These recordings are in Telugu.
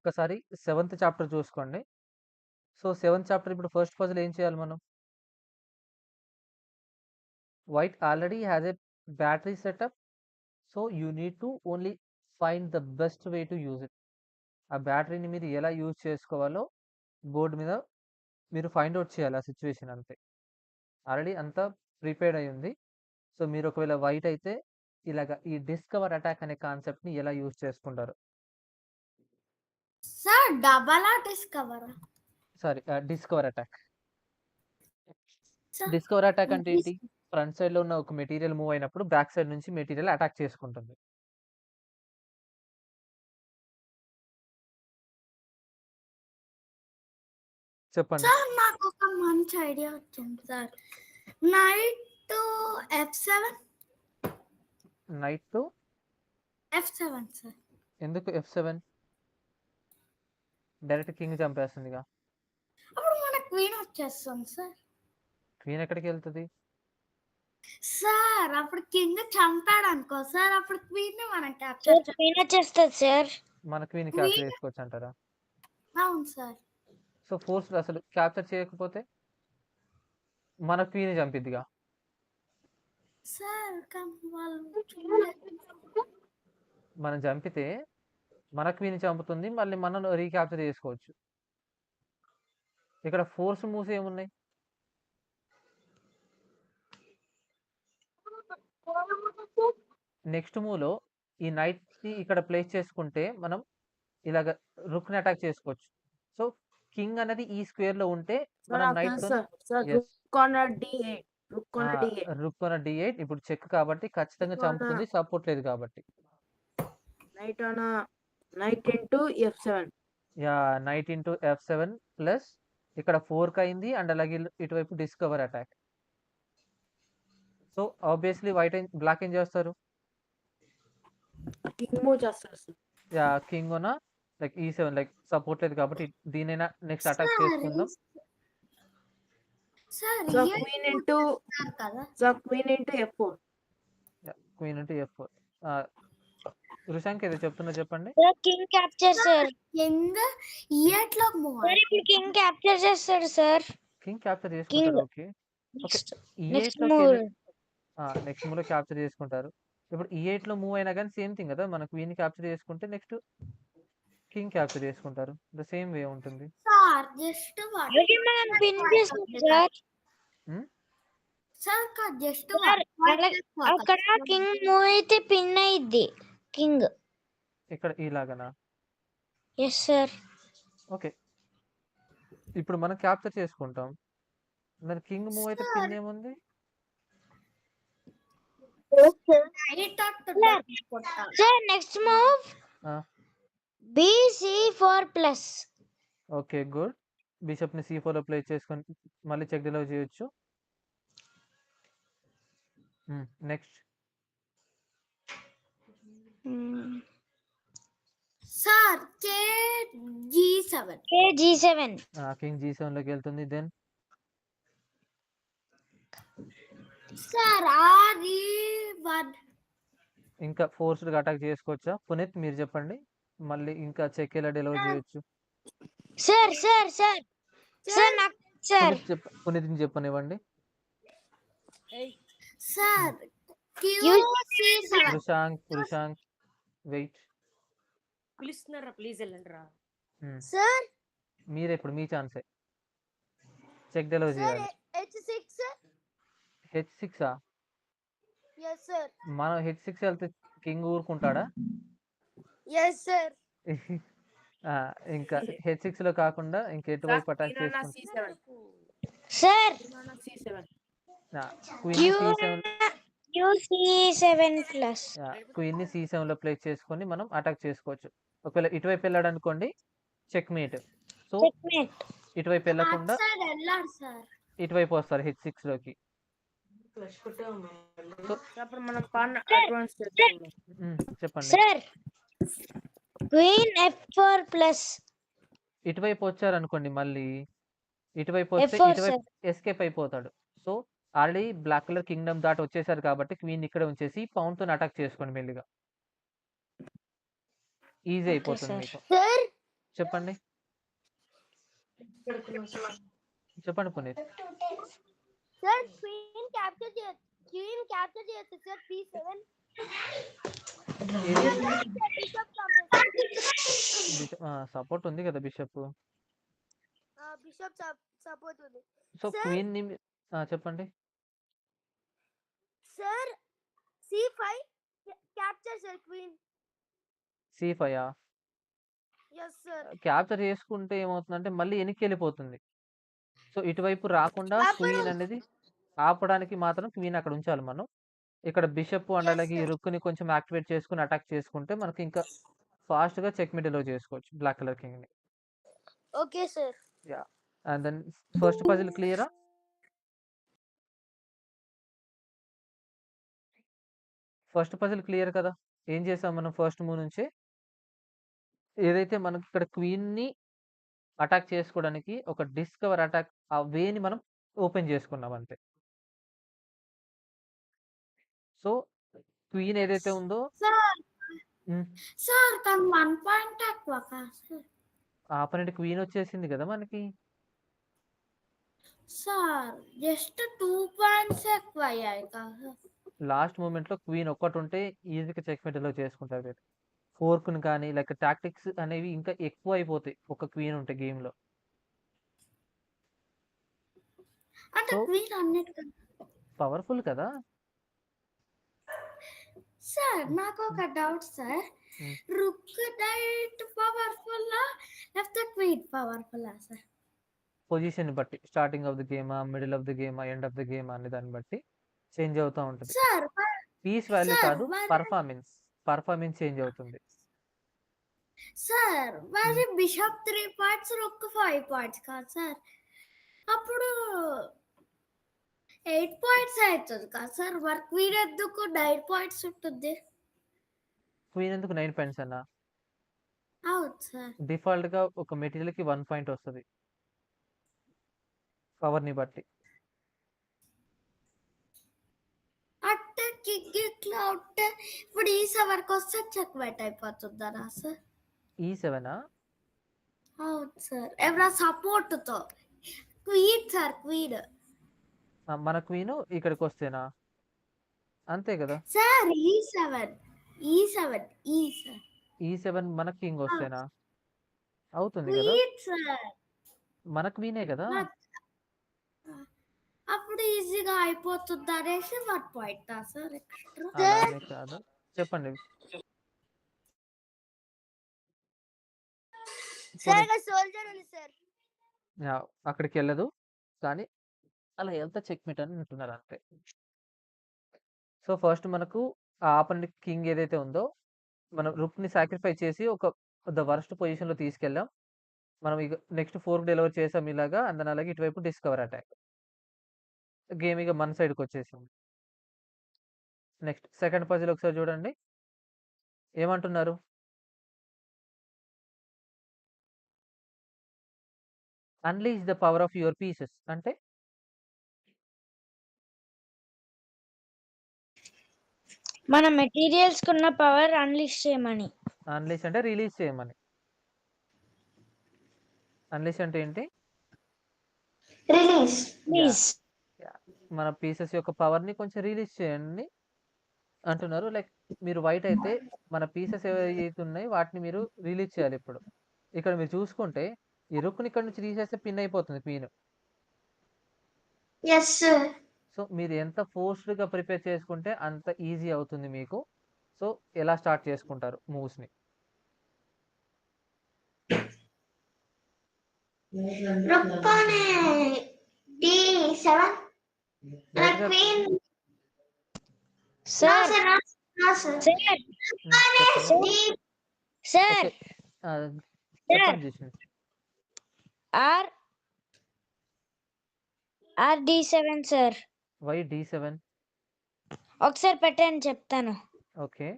ఒక్కసారి సెవెంత్ చాప్టర్ చూసుకోండి. సో, సెవెంత్ చాప్టర్ ఇప్పుడు ఫస్ట్ పజిల్ ఏం చేయాలి మనం? White already has a battery setup. So, you need to only find the best way to use it. ఆ బ్యాటరీని మీరు ఎలా యూజ్ చేసుకోవాలో బోర్డ్ మీద మీరు ఫైండ్ ఔట్ చేయాలి ఆ సిచ్యువేషన్ అంతే. ఆల్రెడీ అంతా ప్రిపేర్డ్ అయి ఉంది. సో, మీరు ఒకవేళ వైట్ అయితే ఇలాగ ఈ డిస్కవర్ అటాక్ అనే కాన్సెప్ట్‌ని ఎలా యూజ్ చేసుకుంటారు? సార్ డబలా డిస్కవరా? Sorry discover attack. Sir discover attack అంటే ఏంటి? ఫ్రంట్ సైడ్‌లో ఉన్న ఒక మెటీరియల్ మూవ్ అయినప్పుడు బ్యాక్ సైడ్ నుంచి మెటీరియల్ అటాక్ చేసుకుంటుంది. చెప్పండి. సార్ నాకు ఒక మంచి ఐడియా వచ్చింది sir. Knight to F7. Knight to F7 sir. ఎందుకు F7? డైరెక్ట్ కింగ్ చంపేస్తుందిగా. అప్పుడు మన క్వీన్ వచ్చేస్తుంది సార్. క్వీన్ ఎక్కడికెళ్తది? సార్ అప్పుడు కింగ్ చంపాడు అనుకో సార్, అప్పుడు క్వీన్ మనం సార్ క్యాప్చర్ క్వీన్ వచ్చేస్తుంది సార్. మన క్వీన్ క్యాప్చర్ చేసుకోవచ్చంటారా? అవును సార్. సో, ఫోర్స్‌లో అసలు క్యాప్చర్ చేయకపోతే మన క్వీన్ చంపిద్దిగా. సార్ వాళ్ళు చూడలేదు. మనం చంపితే మన క్వీన్ చంపుతుంది. మళ్ళీ మనం రీక్యాప్చర్ చేసుకోవచ్చు. ఇక్కడ ఫోర్స్ మూవ్స్ ఏమున్నాయి? నెక్స్ట్ మూవ్‌లో ఈ నైట్‌ని ఇక్కడ ప్లేస్ చేసుకుంటే మనం ఇలాగ రుక్‌ని అటాక్ చేసుకోవచ్చు. సో, కింగ్ అనేది ఈ స్క్వేర్‌లో ఉంటే మనం నైట్‌తోని yes. Rook on D8. Rook on D8. Rook on D8 ఇప్పుడు చెక్ కాబట్టి ఖచ్చితంగా రుక్ ఆన్ చంపుతుంది. సపోర్ట్ లేదు కాబట్టి. Knight into F7. Yeah! Knight into F7 plus ఇక్కడ 4కి అయింది అండ్ అలాగే ఇటువైపు discover attack. So, obviously black ఏం చేస్తారు? కింగ్ మూవ్ చేస్తారు సార్. యాహ్! కింగ్ ఓన లైక్ E7 లైక్ సపోర్ట్ లేదు కాబట్టి దీనైనా నెక్స్ట్ అటాక్ చేసుకుందాం. Sir so a queen into కదా F4. Queen into F4. Rushank ఏదో చెప్తున్నా చెప్పండి. Sir king capture sir. King E8 లోకి మూవ్ సార్ ఇప్పుడు కింగ్ క్యాప్చర్ చేస్తాడు సార్. కింగ్ క్యాప్చర్ చేసుకుంటాడు. ఓకే. నెక్స్ట్ E8 లోకి మూవ్. వెళ్ళి నెక్స్ట్ మూవ్‌లో క్యాప్చర్ చేసుకుంటారు. ఇప్పుడు E8లో మూవ్ అయినా గాని సేమ్ థింగ్ కదా! మన క్వీన్ క్యాప్చర్ చేసుకుంటే నెక్స్ట్ కింగ్ క్యాప్చర్ చేసుకుంటారు. ద సేమ్ వే ఉంటుంది. సార్ జస్ట్ అలాగే మనం పిన్ చేస్తాం సార్. హ్మ్. సార్ జస్ట్ సార్ అక్కడ కింగ్ మూవ్ అయితే పిన్ అయ్యిద్ది కింగ్. ఇక్కడ ఇలాగనా? Yes sir. ఓకే. ఇప్పుడు మనం క్యాప్చర్ చేసుకుంటాం. మరి కింగ్ మూవ్ అయితే పిన్ ఏముంది? సార్ నెక్స్ట్ మూవ్ ఆ! BC4+. ఓకే. గుడ్. బిషప్‌ని C4లో ప్లేస్ చేసుకొని మళ్ళీ చెక్ డిలౌ చేయొచ్చు. Next sir KG7. KG7. King G7లోకి వెళ్తుంది. Then sir RE1. ఇంకా ఫోర్స్డ్‌గా అటాక్ చేసుకోవచ్చా? పునీత్ మీరు చెప్పండి. మళ్ళీ ఇంకా చెక్ ఎలా డిలౌ చేయొచ్చు? సార్ సార్ సార్ సార్ నాకు సార్ పునీత్‌ని చెప్పనివ్వండి. Sir QC7. రుషాంక్ వెయిట్. పిలుస్తున్నారా ప్లీజ్ వెళ్ళండిరా. సార్ మీరే ఇప్పుడు మీ ఛాన్సే. చెక్ డిలౌ చేయాలి. H6. H6ఆ? yes sir. మనం H6 వెళ్తే కింగ్ ఊరుకుంటాడా? yes sir. ఇంకా H6లో కాకుండా ఇంకెటువైపు అటాక్ చేసుకుంటాం? Sir C7. QC7+. క్వీన్ని C7లో ప్లేస్ చేసుకొని మనం అటాక్ చేసుకోవచ్చు. ఒకవేళ ఇటువైపు వెళ్ళాడు అనుకోండి చెక్మేట్. So Checkmate. ఇటువైపు వెళ్ళకుండా సార్ వెళ్ళాడు సార్. ఇటువైపు వస్తారు H6లోకి. అప్పుడు మనం పాన్ అడ్వాన్స్ చేస్తాము. చెప్పండి. Sir Queen F4+. ఇటువైపు వచ్చారనుకోండి మళ్ళీ ఇటువైపు వస్తే F4 ఇటువైపు ఎస్కేప్ అయిపోతాడు. So already black colour kingdom దాటి వచ్చేసారు కాబట్టి క్వీన్ ఇక్కడ ఉంచేసి పౌన్‌తోని అటాక్ చేసుకోండి మెల్లిగా. ఈజీ అయిపోతుంది మీకు. సార్ చెప్పండి. చెప్పండి పునీత్. సార్ క్వీన్ క్యాప్చర్ చేయొచ్చు సార్ P7 ఏది? బిషప్ సపోర్ట్ ఉంది కదా బిషప్. బిషప్ సపోర్ట్ ఉంది సో Sir. క్వీన్ ని చెప్పండి. Sir C5 capture sir queen C5 yes sir capture చేసుకుంటే ఏమవుతుందంటే మళ్ళీ వెనక్కి వెళ్ళిపోతుంది. సో ఇటువైపు రాకుండా క్వీన్ అనేది ఆపడానికి మాత్రం క్వీన్ అక్కడ ఉంచాలి మనం. ఇక్కడ బిషప్ అండ్ Yes, అలాగే ఈ sir. రుక్కుని కొంచెం యాక్టివేట్ చేసుకుని అటాక్ చేసుకుంటే మనకి ఇంకా ఫాస్ట్ గా చెక్ మిడిల్ చేసుకోవచ్చు బ్లాక్ కలర్ కింగ్ ని. Okay sir and then first puzzle క్లియరా? ఫస్ట్ పజిల్ క్లియర్ కదా? ఏం చేసాం మనం ఫస్ట్ మూవ్ నుంచి? ఏదైతే మనకి ఇక్కడ క్వీన్ ని అటాక్ చేసుకోవడానికి ఒక డిస్కవర్ అటాక్ ఆ వేని మనం ఓపెన్ చేసుకున్నాం అంతే. సో క్వీన్ ఏదైతే ఉందో సార్ కానీ 1 పాయింట్ ఎక్కువ కదా సార్. ఆపరెంట్ క్వీన్ వచ్చేసింది కదా మనకి. సార్ జస్ట్ 2 పాయింట్స్ ఎక్కువ అయ్యాయి కదా. లాస్ట్ మూమెంట్ లో క్వీన్ ఒక్కటి ఉంటే ఈజీగా చెక్ లో చేసుకుంటారు మీరు. ఫోర్క్ ని కానీ లైక్ టాక్టిక్స్ అనేవి ఇంకా ఎక్కువ అయిపోతాయి ఒక క్వీన్ ఉంటే గేమ్ లో. అంటే So- క్వీన్ అన్నిటికన్నా పవర్ఫుల్ కదా. సార్ నాకు ఒక డౌట్ సార్. Hmm. రుక్ డైట్ పవర్ఫుల్ లేకపోతే క్వీన్ పవర్ఫుల్ సార్? పొజిషన్ బట్టి starting of the game middle of the game end of the game అనే దాన్ని బట్టి చేంజ్ అవుతూ ఉంటుంది. సార్ పీస్ వాల్యూ Sir, కాదు, మరి- పర్ఫార్మెన్స్ చేంజ్ అవుతుంది. సార్ మరి బిషప్ 3 పార్ట్స్ రుక్ 5 పార్ట్స్ కాదు సార్, అప్పుడు 8 పాయింట్స్ అవుతుంది కదా సార్. మరి క్వీన్ ఎందుకు 9 పాయింట్స్ ఉంటుంది? క్వీన్ ఎందుకు 9 పాయింట్స్ అన్న? అవును సార్. డిఫాల్ట్ గా ఒక మెటీరియల్ కి 1 పాయింట్ వస్తుంది పవర్ ని బట్టి. అంటే కింగ్ ఇట్లా ఉంటే ఇప్పుడు ఈ సవర్కి వస్తే చెక్ బెట్ అయిపోతుందా సార్? E7 అవును సార్. ఎవరైనా సపోర్ట్తో క్వీన్ సార్ క్వీన్ మన క్వీన్ ఇక్కడికి వస్తేనా? అంతే కదా. సార్ E7 సార్ E7 మన కింగ్ వస్తేనా? అవుతుంది కదా. క్వీన్ సార్ మన క్వీనే కదా. అప్పుడు ఈజీగా అయిపోతుంది అనేసి 1 పాయింట్ సార్ ఎక్స్ట్రా. అలానే కాదు, చెప్పండి. సార్ సోల్జర్ ఉంది సార్ అక్కడికి వెళ్ళదు కానీ అలా వెళ్తా చెక్ మీట్ అని అంటున్నారు అంతే. సో ఫస్ట్ మనకు ఆ ఆపరెంట్ కింగ్ ఏదైతే ఉందో మనం రుక్ ని సాక్రిఫైస్ చేసి ఒక ద వర్స్ట్ పొజిషన్ లో తీసుకెళ్ళాం. మనం ఇక నెక్స్ట్ 4 డెలివర్ చేసాం ఇలాగా. అందరం అలాగే ఇటువైపు డిస్కవర్ అటాక్. గేమ్ ఇక మన సైడ్కి వచ్చేసింది. నెక్స్ట్ సెకండ్ పజిల్ ఒకసారి చూడండి ఏమంటున్నారు. Unleash the power of your pieces అంటే మన మెటీరియల్స్ కున్న పవర్ అన్లీష్ చేయమని. అన్లీష్ అంటే రిలీజ్ చేయమని. అన్లీష్ అంటే ఏంటి? ప్లీజ్ మన పీసెస్ యొక్క పవర్ ని కొంచెం రిలీజ్ చేయండి అంటున్నారు. లైక్ మీరు వైట్ అయితే మన పీసెస్ ఏవైతే ఉన్నాయో వాటిని మీరు రిలీజ్ చేయాలి. ఇప్పుడు ఇక్కడ మీరు చూసుకుంటే ఈ రుక్ని ఇక్కడ నుంచి తీసేస్తే పిన్ అయిపోతుంది క్వీన్. సో మీరు ఎంత ఫోర్స్డ్ గా ప్రిపేర్ చేసుకుంటే అంత ఈజీ అవుతుంది మీకు. సో ఎలా స్టార్ట్ చేసుకుంటారు మూవ్స్ ని? సార్ సార్ చెప్పండి Jishnu. Are D7 sir. Why D7? ఒకసారి పెట్టండి చెప్తాను. ఓకే,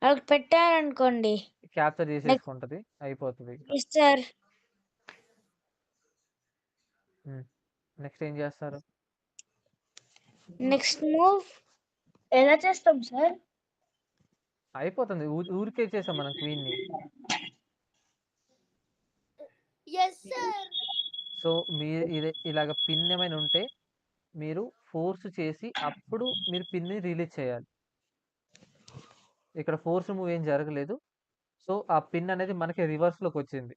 వాళ్ళకి పెట్టారనుకోండి క్యాప్చర్ చేసేసుకుంటది అయిపోతుంది. సార్. నెక్స్ట్ ఏం చేస్తారు? నెక్స్ట్ మూవ్ ఎలా చేస్తాం సార్? అయిపోతుంది. ఊరికే చేసాం మనం క్వీన్ ని. Yes, sir. సో మీరు ఇలాగ పిన్ ఏమైనా ఉంటే మీరు ఫోర్స్ చేసి అప్పుడు మీరు పిన్ని రిలీజ్ చేయాలి. ఇక్కడ ఫోర్స్ మూవ్ ఏం జరగలేదు. సో ఆ పిన్ అనేది మనకి రివర్స్లోకి వచ్చింది.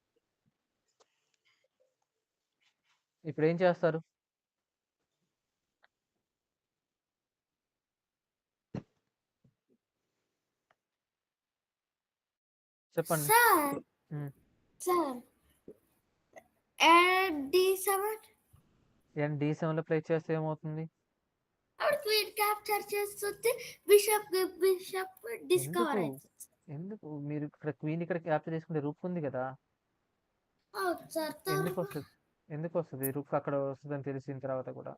ఇప్పుడు ఏం చేస్తారు? చెప్పండి. Sir um. Sir D7 and D7లో ప్లే చేస్తే ఏమవుతుంది? అప్పుడు క్వీన్ క్యాప్చర్ చేస్తుంది, బిషప్ డిస్కవర్ ఎందుకు అవుతుంది. ఎందుకు మీరు ఇక్కడ క్వీన్ ఇక్కడ క్యాప్చర్ చేసుకుంటే రుక్ ఉంది కదా, అవును సార్. ఎందుకు వస్తుంది? ఎందుకు వస్తుంది రుక్ అక్కడ వస్తుందని తెలిసిన తర్వాత కూడా?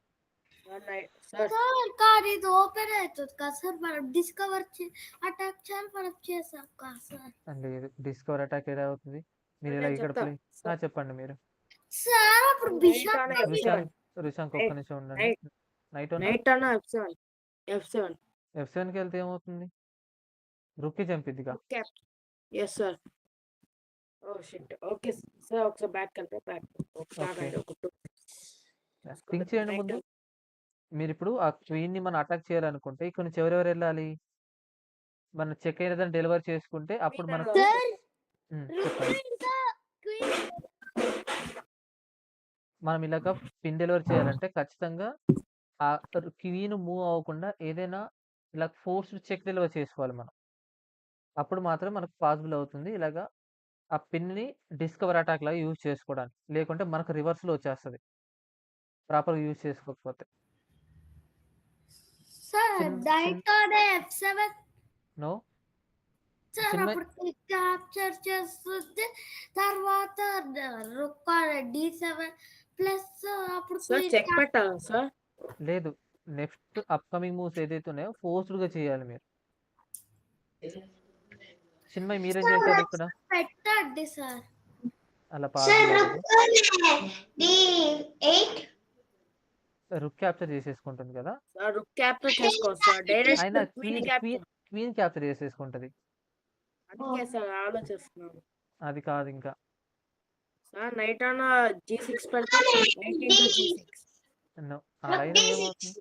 సార్ సార్ కానీ ఇది ఓపెన్ అవుతుంది కదా సార్, మనం డిస్కవర్ అటాక్ చేయాలి, మనం చేసాం కదా సార్. అండ్ డిస్కవర్ అటాక్ ఎలా అవుతుంది? మీరు ఇలా నేను ఇక్కడ చెప్తా. ప్లే చెప్పండి మీరు. సార్ అప్పుడు బిషప్ రుషాంక్ ఒక్క నిమిషం ఉండండి. నైట్ నైట్ అన్న F7 F7కి వెళ్తే ఏమవుతుంది? రుక్కి చంపిద్దిగా. Yes sir. Oh shit. Okay sir, ఒకసారి బ్యాక్ కలిపే బ్యాక్ ఒకసారి థింక్ చేయండి ముందు. మీరు ఇప్పుడు ఆ క్వీన్ ని మనం అటాక్ చేయాలనుకుంటే ఇక్కడ నుంచి ఎవరెవరు వెళ్ళాలి? మనం చెక్ అయినదని డెలివర్ చేసుకుంటే అప్పుడు మనకు Sir, చెప్పండి. ఇంకా queen. మనం ఇలాగ పిన్ డెలివర్ చేయాలంటే ఖచ్చితంగా ఆ క్వీన్ మూవ్ అవ్వకుండా ఏదైనా ఇలా ఫోర్స్ చెక్ డెలివర్ చేసుకోవాలి మనం. అప్పుడు మాత్రమే మనకు పాసిబుల్ అవుతుంది ఇలాగా ఆ పిన్ని డిస్కవర్ అటాక్ లాగా యూజ్ చేసుకోవడానికి. లేకుంటే మనకు రివర్స్లో వచ్చేస్తుంది ప్రాపర్గా యూజ్ చేసుకోకపోతే. సార్ చిన్న- నైట్ F7 నో సార్ చిన్న- అప్పుడు క్యాప్చర్ చేస్తుంది, తర్వాత రుక్ D7 ప్లస్ అప్పుడు సార్ చెక్ పెట్టాలా సార్? లేదు, నెక్స్ట్ అప్కమింగ్ మూవ్స్ ఏదైతే ఉన్నాయో ఫోర్స్డ్గా చేయాలి మీరు. చిన్మయ్ మీరేం చేశారు ఇక్కడ? పెట్టండి సార్. అలా పాసిబుల్ రుక్ క్యాప్చర్ చేసేసుకుంటుంది కదా, సార్ రుక్ క్యాప్చర్ చేసుకోవచ్చు సార్. డైరెక్ట్ అయినా queen queen capture. Queen capture చేసేసుకుంటది. అందుకే సార్ ఆలోచిస్తున్నాను అది కాదు ఇంకా. సార్. నైట్ అన్న G6 పెడితే నైట్ ఇంటూ G6. No, అలా అయితే ఏమవుతుంది?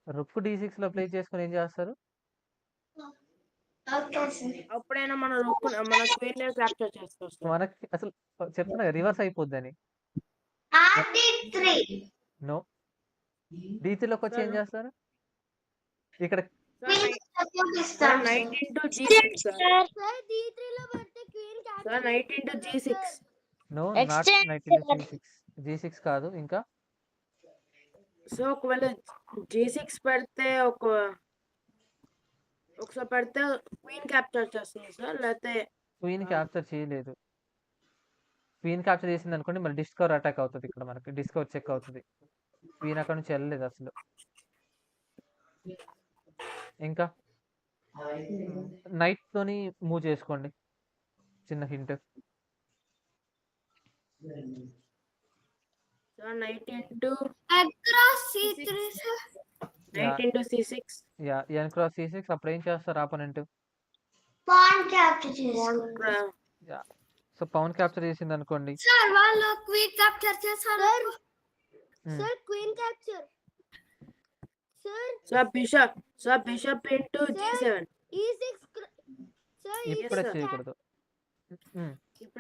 రుక్ D6 లో ప్లే చేసుకుని ఏం చేస్తారు? అప్పుడైనా మన రుక్ మన క్వీన్ క్యాప్చర్ చేస్తారు సార్. మనకి అసలు చెప్తున్నా రివర్స్ అయిపోద్దని. నో, D3లోకి వచ్చి ఏం చేస్తారు? ఇక్కడ sir knight into G6 sir. Sir, D3 లో పెడితే queen capture. Sir knight into G6. No, not Exchange G6 కాదు ఇంకా. సో ఒకవేళ G6 పెడితే ఒకసారి పెడితే క్వీన్ క్యాప్చర్ చేస్తుంది సార్. లేకపోతే క్వీన్ క్యాప్చర్ చేయలేదు. క్వీన్ క్యాప్చర్ చేసింది అనుకోండి మరి డిస్కవర్ అటాక్ అవుతుంది. ఇక్కడ మనకి డిస్కవర్ చెక్ అవుతుంది. క్వీన్ అక్కడ నుంచి వెళ్ళలేదు అసలు. ఇంకా నైట్ తోని మూవ్ చేసుకోండి. చిన్న hint. Sir knight into across C3 sir. Knight into C6. Yeah, N cross C6. అప్పుడు ఏం చేస్తారు ఆపోనెంట్? సో పవన్ క్యాప్చర్ చేసింది అనుకోండి. సార్ వాళ్ళు క్వీన్ క్యాప్చర్ చేశారు. Sir, queen capture. Sir, sir bishop into G7. E6. Sir, ఇప్పుడే sir. చేయకూడదు.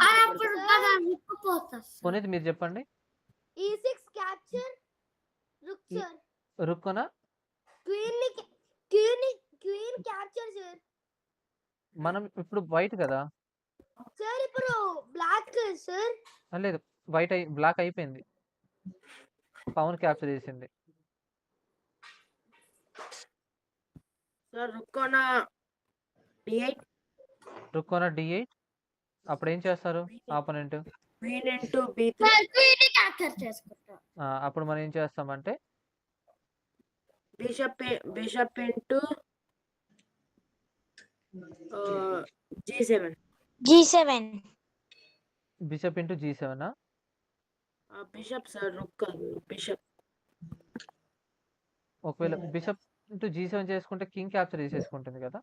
అప్పుడు బాగా రుక్కుపోతారు. పునీత్ మీరు చెప్పండి. E6 capture. Rook, sir. రుక్కున Queen capture, sir. మనం ఇప్పుడు వైట్ కదా. Sir, ఇప్పుడు black, sir. లేదు, వైట్ బ్లాక్ అయిపోయింది. పవన్ క్యాప్చర్ చేసింది. సార్ రుక్కోన D8. రుక్కున D8. అప్పుడు ఏం చేస్తారు opponent? Queen into B3. Sir queen capture చేసుకుంటారు. అప్పుడు మనం ఏం చేస్తామంటే bishop into G7. G7. Bishop into G7. Bishop sir rook bishop. ఒకవేళ బిషప్ ఇంటూ G7 చేసుకుంటే కింగ్ క్యాప్చర్ చేసేసుకుంటుంది కదా.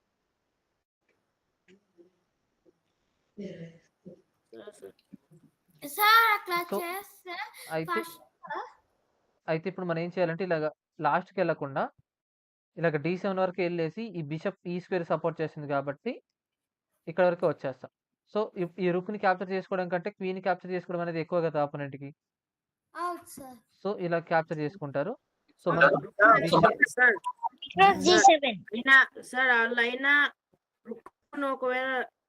సార్ అట్లా సో చేస్తే అయితే ఫస్ట్ అయితే ఇప్పుడు మనం ఏం చేయాలంటే ఇలాగ లాస్ట్‌కి వెళ్ళకుండా ఇలాగ D7 వరకు వెళ్ళేసి ఈ బిషప్ ఈ స్క్వేర్ సపోర్ట్ చేస్తుంది కాబట్టి ఇక్కడ వరకే వచ్చేస్తాం. సో ఈ రుక్‌ని క్యాప్చర్ చేసుకోవడం కంటే క్వీన్‌ని క్యాప్చర్ చేసుకోవడం అనేది ఎక్కువ కదా ఆపోనెంట్‌కి. అవుట్ సార్ సో ఇలా క్యాప్చర్ చేసుకుంటారు. సో సార్ మనకు bishop sir Because sir G7. అయినా సార్ వాళ్ళైనా రుక్కును ఒకవేళ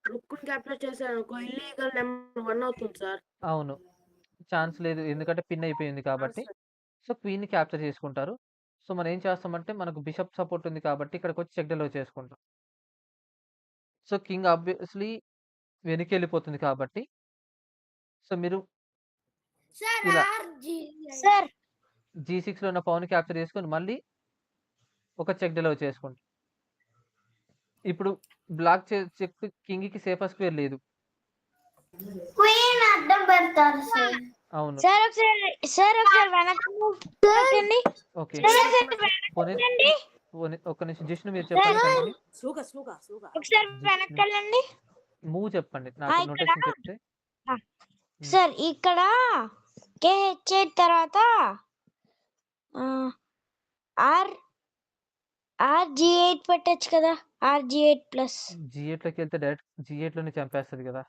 రుక్కుని క్యాప్చర్ చేశారనుకో ఇల్లీగల్ నెంబర్ 1 అవుతుంది సార్. అవును. ఛాన్స్ లేదు. ఎందుకంటే పిన్ అయిపోయింది కాబట్టి. సో క్వీన్‌ని క్యాప్చర్ చేసుకుంటారు. సో మనం ఏం చేస్తామంటే మనకు బిషప్ సపోర్ట్ ఉంది కాబట్టి ఇక్కడికొచ్చి చెక్ డెలో చేసుకుంటాం. సో కింగ్ ఆబ్వియస్‌లీ వెనకెళ్ళిపోతుంది కాబట్టి సో మీరు సార్ ఇలా ఆర్జీ Sir, G6లో ఉన్న పవన్‌ని క్యాప్చర్ చేసుకొని మళ్ళీ ఒక చెక్ డెలో చేసుకుంటాం. ఇప్పుడు బ్లాక్ చెక్ కింగ్‌కి సేఫర్ స్క్వేర్ లేదు. క్వీన్ అడ్డం పెడతారు సార్. అవును. sir ఒకసారి వెనక్కి పెట్టండి. ఓకే. Sir ఒకసారి వెనక్కి పోనీ వెళ్ళండి. ఒక్క నిమిషం జిష్ణు మీరు చెప్పండి కంటిన్యూ. స్లోగా స్లోగా స్లోగా ఒకసారి వెనక్కి వెళ్ళండి. మూవ్ చెప్పండి. నాకు ఇక్కడ నోటేషన్ చెప్తే. సార్ ఇక్కడ KH8 తర్వాత RG8 పెట్టచ్చు కదా, RG8 ప్లస్. G8లోకి వెళ్తే డైరెక్ట్ G8లోనే చంపేస్తది కదా.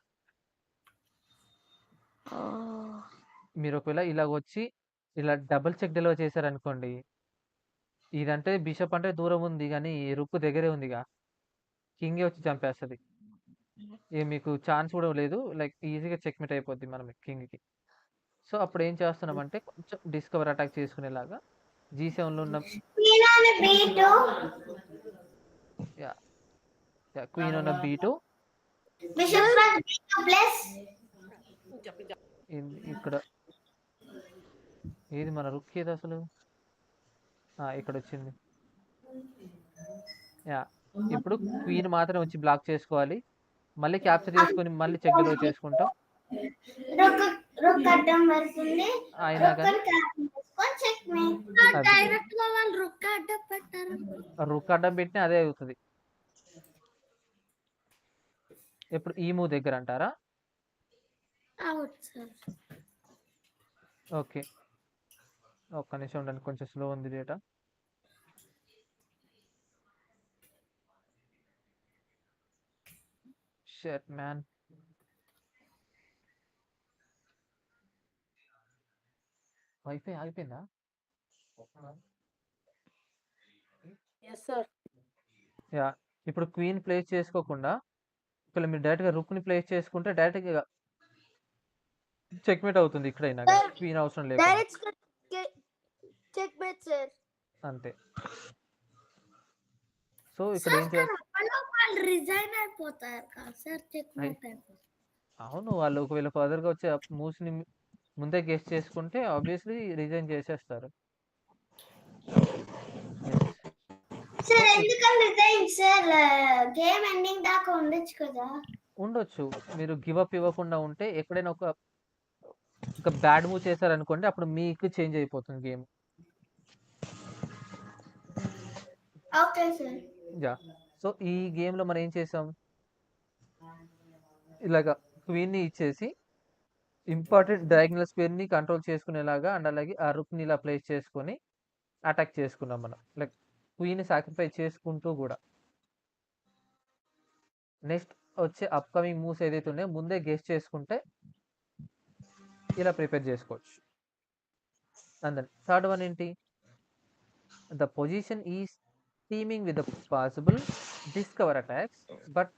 మీరు ఒకవేళ ఇలాగొచ్చి ఇలా డబుల్ చెక్ డెలివర్ చేశారనుకోండి. ఇదంటే బిషప్ అంటే దూరం ఉంది గానీ రుక్ దగ్గరే ఉందిగా. కింగే వచ్చి చంపేస్తది. మీకు ఛాన్స్ కూడా లేదు. లైక్ ఈజీగా చెక్‌మేట్ అయిపోద్ది మనం కింగ్‌కి. సో అప్పుడు ఏం చేస్తున్నామంటే కొంచెం డిస్కవర్ అటాక్ చేసుకునేలాగా G7లో ఉన్న queen on B2 yeah! Queen on B2 bishop B2 plus ఇక్కడ ఏది మన రుక్ ఏది అసలు? ఇక్కడొచ్చింది. యాహ్! ఇప్పుడు క్వీన్ మాత్రం వచ్చి బ్లాక్ చేసుకోవాలి. మళ్ళీ క్యాప్చర్ చేసుకొని మళ్ళీ చెక్ డెలివర్ చేసుకుంటాం. రుక్ అడ్డం పడుతుంది. అయినా కానీ చేసుకొని చెక్ మేట్. అది డైరెక్ట్ గా వాళ్ళు రుక్ అడ్డం పెట్టారు రుక్ అడ్డం పెట్టినా అదే అవుతది. ఇప్పుడు ఈ మూవ్ దగ్గర అంటారా? Out sir. ఓకే. ఒక్క నిమిషం ఉండండి. కొంచెం స్లో ఉంది డేటా. Shit man. వైఫై ఆగిపోయిందా? Yes sir. యాహ్! ఇప్పుడు క్వీన్ ప్లేస్ చేసుకోకుండా ఒకవేళ మీరు డైరెక్ట్‌గా రుక్‌ని ప్లేస్ చేసుకుంటే డైరెక్ట్‌గా చెక్‌మేట్ అవుతుంది ఇక్కడైనా గాని. క్వీన్ అవసరం లేకుండా. Direct check mate sir. అంతే. సో ఇక్కడ ఏం చేయాలి? వాళ్ళు రిజైన్ అయిపోతారు కదా సార్, చెక్ మేట్ అయిపోతారు. అవును. వాళ్ళు ఒకవేళ ఫర్దర్‌గా వచ్చే మూవ్స్‌ని ముందే గెస్ చేసుకుంటే ఆబ్వియస్‌లీ రిజైన్ చేసేస్తారు. యెస్. సార్ ఎందుకని రిజైన్ సార్? గేమ్ ఎండింగ్ దాకా ఉండొచ్చు కదా. ఉండొచ్చు. మీరు గివ్ అప్ ఇవ్వకుండా ఉంటే ఎక్కడైనా ఒక బ్యాడ్ మూవ్ చేశారనుకోండి అప్పుడు మీకు చేంజ్ అయిపోతుంది game. Okay sir. Yeah! So ఈ గేమ్‌లో మనం ఏం చేసాం? ఇలాగ క్వీన్‌ని ఇచ్చేసి ఇంపార్టెంట్ డయాగనల్ స్క్వేర్‌ని కంట్రోల్ చేసుకునేలాగా అండ్ అలాగే ఆ రుక్‌ని ఇలా ప్లేస్ చేసుకొని అటాక్ చేసుకున్నాం మనం. లైక్ క్వీన్‌ని సాక్రిఫైస్ చేసుకుంటూ గూడా. నెక్స్ట్ వచ్చే అప్‌కమింగ్ మూవ్స్ ఏదైతే ఉన్నాయో ముందే గెస్ చేసుకుంటే ఇలా ప్రిపేర్ చేసుకోవచ్చు. అండ్ దెన్ థర్డ్ వన్ ఏంటి? The position is teaming with the possible discover attacks. But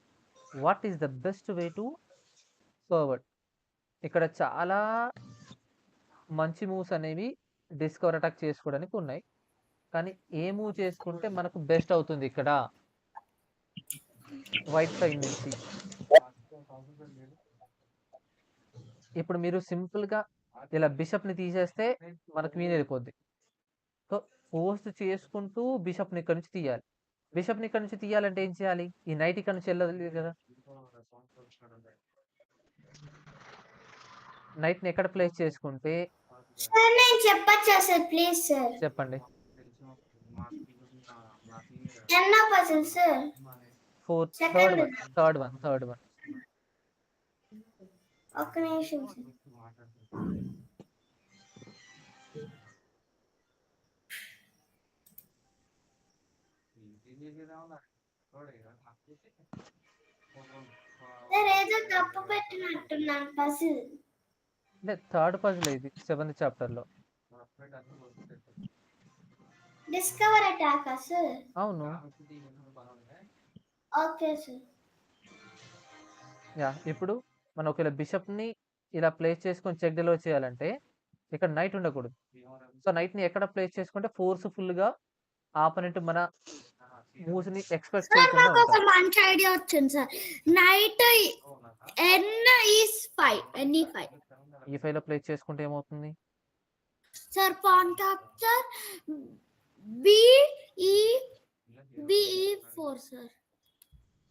what is the best way to forward? ఇక్కడ చాలా మంచి మూవ్స్ అనేవి డిస్కవర్ అటాక్ చేసుకోవడానికి ఉన్నాయి. కానీ ఏ మూవ్ చేసుకుంటే మనకు బెస్ట్ అవుతుంది ఇక్కడ వైట్ సైడ్ నుంచి? ఇప్పుడు మీరు సింపుల్‌గా ఇలా బిషప్‌ని తీసేస్తే మన క్వీన్ వెళ్ళిపోద్ది. సో ఫోర్స్ చేసుకుంటూ బిషప్‌ని ఇక్కడ నుంచి తీయాలి. బిషప్‌ని ఇక్కడ నుంచి తీయాలంటే ఏం చేయాలి? ఈ నైట్ ఇక్కడ నుంచి వెళ్ళలేదు కదా. నైట్‌ని ఎక్కడ ప్లేస్ చేసుకుంటే సార్ నేను చెప్పచ్చా సార్ ప్లీజ్ సార్? చెప్పండి. ఎన్నో పజిల్ సార్? Third one. ఒక్క నిమిషం సార్. సార్ ఏదో తప్పు పెట్టినట్టున్నాను పజిల్. అంటే థర్డ్ పజిల్ ఇది 7th చాప్టర్లో. డిస్కవర్ అటాకా సార్? అవును. Okay sir. యా ఇప్పుడు మనం ఒకవేళ బిషప్ని ఇలా ప్లేస్ చేసుకొని చెక్ డెలివర్ చేయాలంటే ఇక్కడ నైట్ ఉండకూడదు. సో నైట్ని ఎక్కడ ప్లేస్ చేసుకుంటే ఫోర్స్ఫుల్గా ఆపోనెంట్ మన మూవ్స్ని ఎక్స్పెక్ట్ సార్ చేయకుండా నాకు ఒక ఉంటారు. మంచి ఐడియా వచ్చింది సార్. నైట్ NE5 ఈ ఫైవ్లో ప్లేస్ చేసుకుంటే ఏమవుతుంది? Sir pawn capture BE4 sir.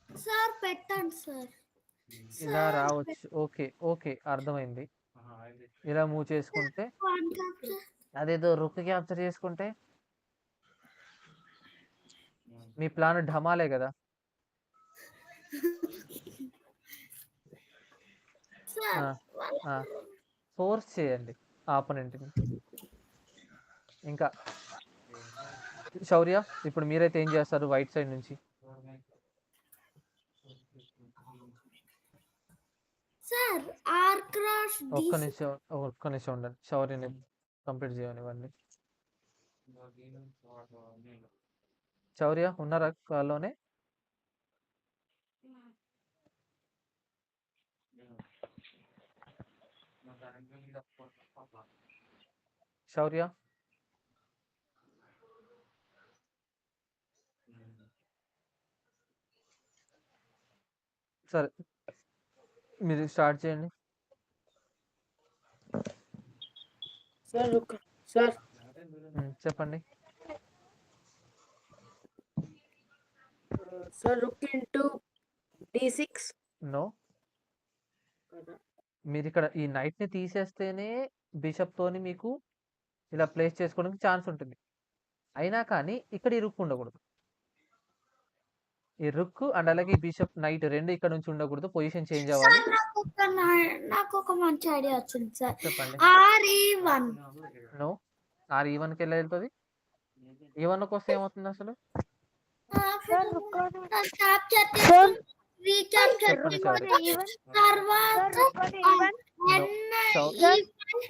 Sir పెట్టండి సార్. ఇలా రావచ్చు. ఓకే ఓకే అర్థమైంది. ఇలా మూవ్ చేసుకుంటే పాన్ క్యాప్చర్ అదేదో రుక్ క్యాప్చర్ చేసుకుంటే మీ ప్లాన్ ఢమాలే కదా. సార్ ఫోర్స్ చేయండి ఆపోనెంట్ని. ఇంకా శౌర్య ఇప్పుడు మీరైతే ఏం చేస్తారు వైట్ సైడ్ నుంచి? సార్ R క్రాస్ ఒక్క నిమిషం ఉండండి. శౌర్యని కంప్లీట్ చేయనివ్వండి. శౌర్య ఉన్నారా కాల్లోనే? శౌర్య సరే మీరు స్టార్ట్ చేయండి. సార్ సార్ చెప్పండి. Sir rook into D6. No, మీరు ఇక్కడ ఈ నైట్ని తీసేస్తేనే బిషప్ తోని మీకు ఇలా ప్లేస్ చేసుకోవడానికి ఛాన్స్ ఉంటుంది. అయినా కానీ ఇక్కడ ఈ రుక్ ఉండకూడదు. ఈ రుక్ అండ్ అలాగే ఈ బిషప్ నైట్ రెండు ఇక్కడ నుంచి ఉండకూడదు. పొజిషన్ చేంజ్ అవ్వాలి. నాకు ఒక మంచి ఐడియా వచ్చింది సార్. చెప్పండి. RE1 నో, ఆర్ ఈవన్కి వెళ్ళి వెళ్తుంది. ఈవన్కి వస్తే ఏమవుతుంది అసలు? క్యాప్చర్ సార్ రీక్యాప్చర్ చెప్పండి తర్వాత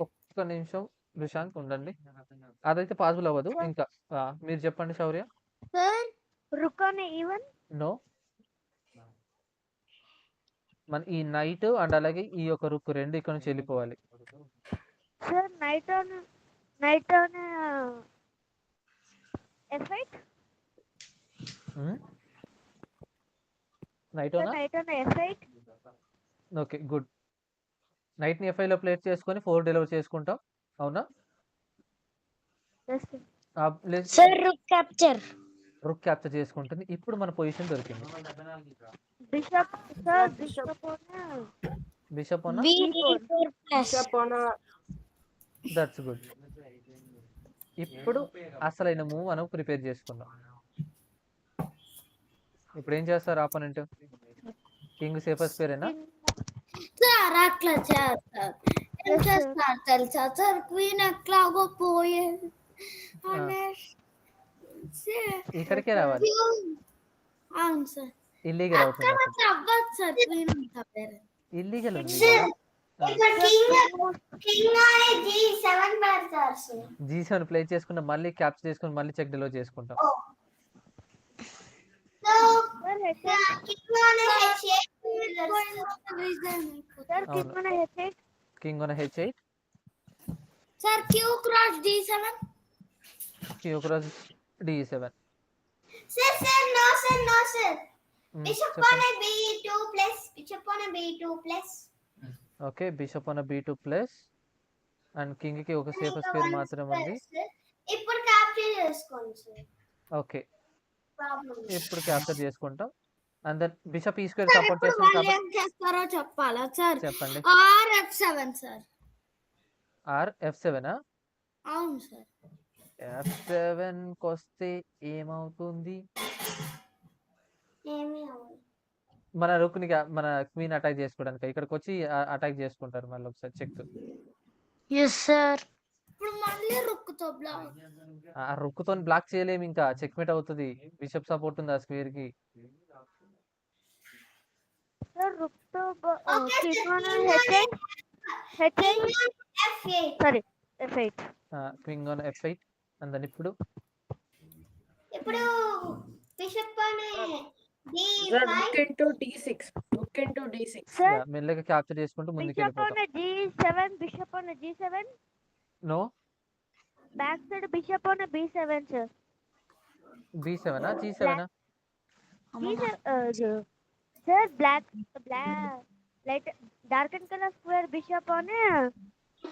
ఒక్క నిమిషం రిషాంక్ ఉండండి. అదైతే పాసిబుల్ అవ్వదు. ఇంకా మీరు చెప్పండి Shaurya. Sir rook on E1. No, మన ఈ నైట్ అండ్ అలాగే ఈ యొక్క రుక్ రెండు ఇక్కడ నుంచి వెళ్ళిపోవాలి. Sir knight on F8. Knight sir knight on F8. Okay good. నైట్ని ఎఫ్ఐలో ప్లేస్ చేసుకొని 4 డెలివర్ చేసుకుంటాం. అవునా? Sir rook capture. Rook capture చేసుకుంటుంది. ఇప్పుడు మన పొజిషన్ దొరికింది. బిషప్ బిషప్ ఓనా? That's good. ఇప్పుడు అసలైన మూవ్ మనం ప్రిపేర్ చేసుకుందాం. ఇప్పుడు ఏం చేస్తారు ఆపోనెంట్? కింగ్ సేఫెస్ట్ పేరేనా? సార్ అట్లా చేస్తారు. ఏం చేస్తారు తెలుసా సార్? క్వీన్ ఎట్లాగో పోయే ఇక్కడికే రావాలి. అవును సార్. ఇల్లీగల్ అవుతుంది. అక్కడ అవ్వదు సార్. క్వీన్ అంతా పేరు ఇల్లీగల్ ఉంది. G7 పెడతారు సార్. G7 ప్లే చేసుకుంటాం. మళ్ళీ క్యాప్చర్ చేసుకుని మళ్ళీ చెక్ డెలివర్ చేసుకుంటాం. King on H8. Sir Q cross D7. Q cross D7. Sir no sir. Bishop on a B2 plus. Bishop on a B2 plus. Okay, bishop on B2 plus and king కి ఒక సేఫ్ స్పేర్ మాత్రమే ఉంది. ఇప్పుడు క్యాప్చర్ చేసుకోండి సార్. ఓకే, ప్రాబ్లం ఇప్పుడు క్యాప్చర్ చేసుకుంటాం. And then bishop e square support చేస్తుంది కాబట్టి ఏం చేస్తారో చెప్పాలా సార్? చెప్పండి. F7 sir. F7. అవును సార్. F7 వస్తే ఏమవుతుంది? ఏమీ అవ్వదు. మన రుక్ని మన క్వీన్ అటాక్ చేసుకోవడానికి ఇక్కడికి వచ్చి అటాక్ చేసుకుంటారు మళ్ళీ ఒకసారి చెక్. Yes sir. ఇప్పుడు మళ్ళీ రుక్కుతో బ్లాక్. ఆ రుక్కుతో బ్లాక్ చేయలేము, ఇంకా చెక్మేట్ అవుతుంది. బిషప్ సపోర్ట్ ఉంది ఆ స్క్వేర్ కి. సార్ రుక్తో Okay, sir. King on King హెచ్8 King on F8. సారీ ఎఫ్8. Queen on F8 and then ఇప్పుడు ఇప్పుడు బిషప్ అనే sir D5. Rook into D6. Rook into D6. Sir మెల్లగా క్యాప్చర్ చేసుకుంటూ ముందుకు బిషప్ ఆన్ వెళ్ళిపోతాం. G7 bishop on G7 no back side bishop on B7 sir. B7 G7 sir black light dark and colour square bishop on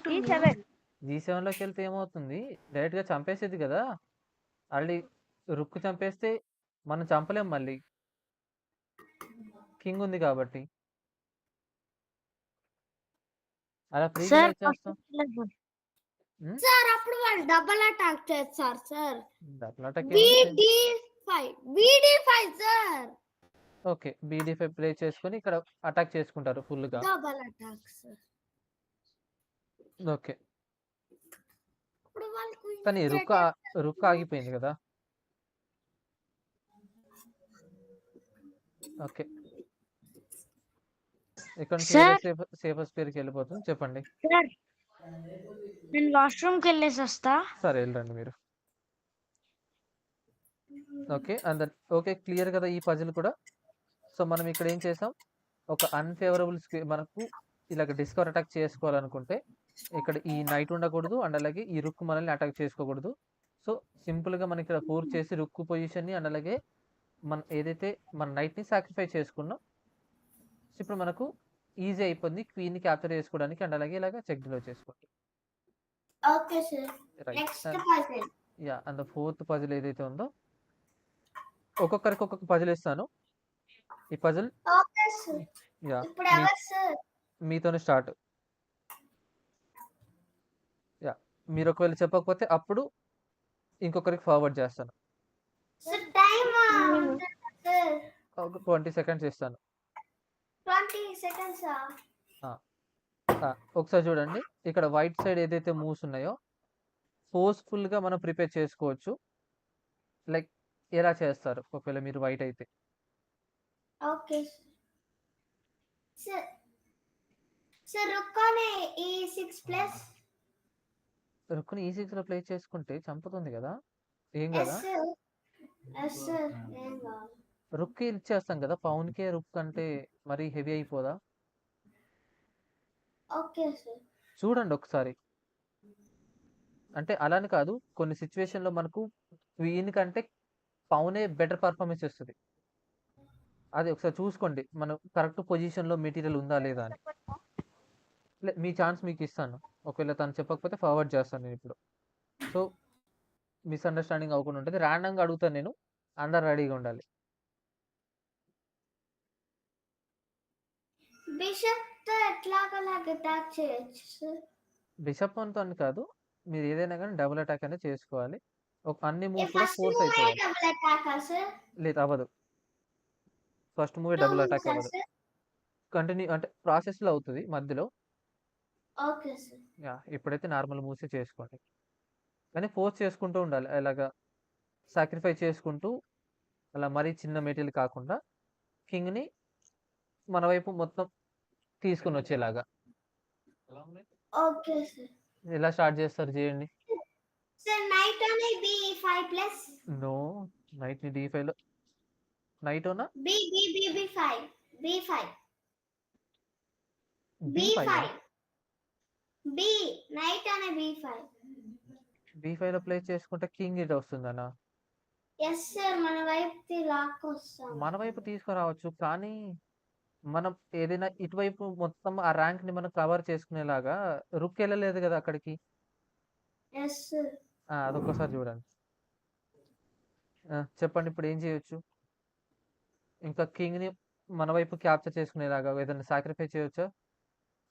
G7. G7 లోకి వెళ్తే ఏమవుతుంది, డైరెక్ట్ గా చంపేసేది కదా. ఆల్రెడీ రుక్కు చంపేస్తే మనం చంపలేం, మళ్ళీ కింగ్ ఉంది కాబట్టి అలా ఫ్రీగా సార్ చేస్తాం. సార్ అప్పుడు వాళ్ళు డబల్ అటాక్ చేస్తారు sir. Double attack BD5 sir. Okay, BD5 play చేసుకొని ఇక్కడ అటాక్ చేసుకుంటారు ఫుల్ గా. Double attack sir. ఓకే, ఇప్పుడు వాళ్ళకు కానీ రుక్క ఆగిపోయింది కదా. ఓకే, ఇక్కడ నుంచి సార్. సేఫర్ స్పేర్ కి వెళ్ళిపోతుంది. చెప్పండి. సార్ నేను వాష్రూమ్ కి వెళ్ళేసి వస్తా. సరే వెళ్ళండి మీరు. ఓకే ఓకే, క్లియర్ కదా ఈ పజిల్ కూడా. సో మనం ఇక్కడ ఏం చేసాం, ఒక అన్ఫేవరబుల్ మనకు ఇలాగ డిస్కవర్ అటాక్ చేసుకోవాలనుకుంటే ఇక్కడ ఈ నైట్ ఉండకూడదు అండ్ అలాగే ఈ రుక్ మనల్ని అటాక్ చేసుకోకూడదు. సో సింపుల్ గా మనం ఇక్కడ ఫోర్స్ చేసి రుక్ పొజిషన్ ని అండ్ అలాగే మన ఏదైతే మన నైట్ ని సాక్రిఫైస్ చేసుకున్నాం, ఇప్పుడు మనకు ఈజీ అయిపోయింది క్వీన్ ని క్యాప్చర్ చేసుకోవడానికి అండ్ అలాగే ఇలాగ చెక్ డిలో చేసుకోండి. Okay, sir. Next right. puzzle. Yeah, and fourth puzzle ఏదైతే ఉందో ఒక్కొక్కరికి ఒక్కొక్క పజిల్ ఇస్తాను. ఈ పజిల్ Okay, sir. యా ఇప్పుడు ఎవరు సార్? మీతోనే స్టార్ట్. యా, మీరు ఒకవేళ చెప్పకపోతే అప్పుడు ఇంకొకరికి ఫార్వర్డ్ చేస్తాను. సార్ టైమ్ సార్ ఒక 20 సెకండ్స్ ఇస్తాను. 20 seconds. ఒకసారి చూడండి, ఇక్కడ వైట్ సైడ్ ఏదైతే మూవ్స్ ఉన్నాయో ఫోర్స్ఫుల్ గా మనం ప్రిపేర్ చేసుకోవచ్చు. లైక్ ఎలా చేస్తారు ఒకవేళ మీరు వైట్ అయితే. Okay, sir. Sir, rook on E6 plus. రుక్కుని E6 లో ప్లే చేసుకుంటే చంపుతుంది కదా, ఏం Yes, కదా. sir. Yes, sir. ఏం కాదు. రుక్కి ఇచ్చేస్తాం కదా, పౌన్ కే రుక్ అంటే మరీ హెవీ అయిపోదా. Okay, sir. చూడండి ఒకసారి, అంటే అలాని కాదు, కొన్ని సిచ్యువేషన్ లో మనకు క్వీన్ కంటే పౌనే బెటర్ పర్ఫార్మెన్స్ ఇస్తుంది. అది ఒకసారి చూసుకోండి, మనం కరెక్ట్ పొజిషన్ లో మెటీరియల్ ఉందా లేదా అని. మీ ఛాన్స్ మీకు ఇస్తాను, ఒకవేళ తను చెప్పకపోతే ఫార్వర్డ్ చేస్తాను నేను ఇప్పుడు. సో మిస్అండర్స్టాండింగ్ అవ్వకుండా ఉంటుంది. ర్యాండమ్గా అడుగుతాను నేను, అందరు రెడీగా ఉండాలి. బిషప్ తో ఎట్లాగలాగా అటాక్ చేయొచ్చు సార్? బిషప్ తో అని కాదు, మీరు ఏదైనా కానీ డబుల్ అటాక్ అనేది చేసుకోవాలి. అన్ని మూవ్స్ కూడా ఫస్ట్ ఫోర్స్ మూవ్ అయిపోవాలి. Double attack sir? లేదు, అవ్వదు. First movie Two double moves attack అవ్వదు, సార్? కంటిన్యూ అంటే ప్రాసెస్ లో అవుతుంది మధ్యలో. Okay sir. యా, ఇప్పుడైతే నార్మల్ మూవ్స్ చేసుకోండి, కానీ ఫోర్స్ చేసుకుంటూ ఉండాలి. అలాగా సాక్రిఫైస్ చేసుకుంటూ, అలా మరీ చిన్న మెటీరియల్ కాకుండా కింగ్ని మన వైపు మొత్తం తీసుకుని వచ్చేలాగా. Okay sir. ఎలా స్టార్ట్ చేస్తారు చేయండి. Sir knight on B5 plus. No, knight ని D5 లో నైట్ ఓనా B5. B5. B5 B night on B5. B5 లో ప్లే చేసుకుంటే కింగ్ ఇట్ వస్తుందనా. ఎస్ సార్, మన వైపు లాక్కొస్తాం. మన వైపు తీసుకురావచ్చు, కానీ మనం ఏదైనా ఇటువైపు మొత్తం ఆ ర్యాంక్ ని మనం కవర్ చేసుకునేలాగా రుక్ వెళ్ళలేదు కదా అక్కడికి. Yes sir. అదొక్కసారి చూడండి. చెప్పండి ఇప్పుడు ఏం చేయొచ్చు. ఇంకా కింగ్ ని మన వైపు క్యాప్చర్ చేసుకునేలాగా ఏదైనా సాక్రిఫైస్ చేయొచ్చా.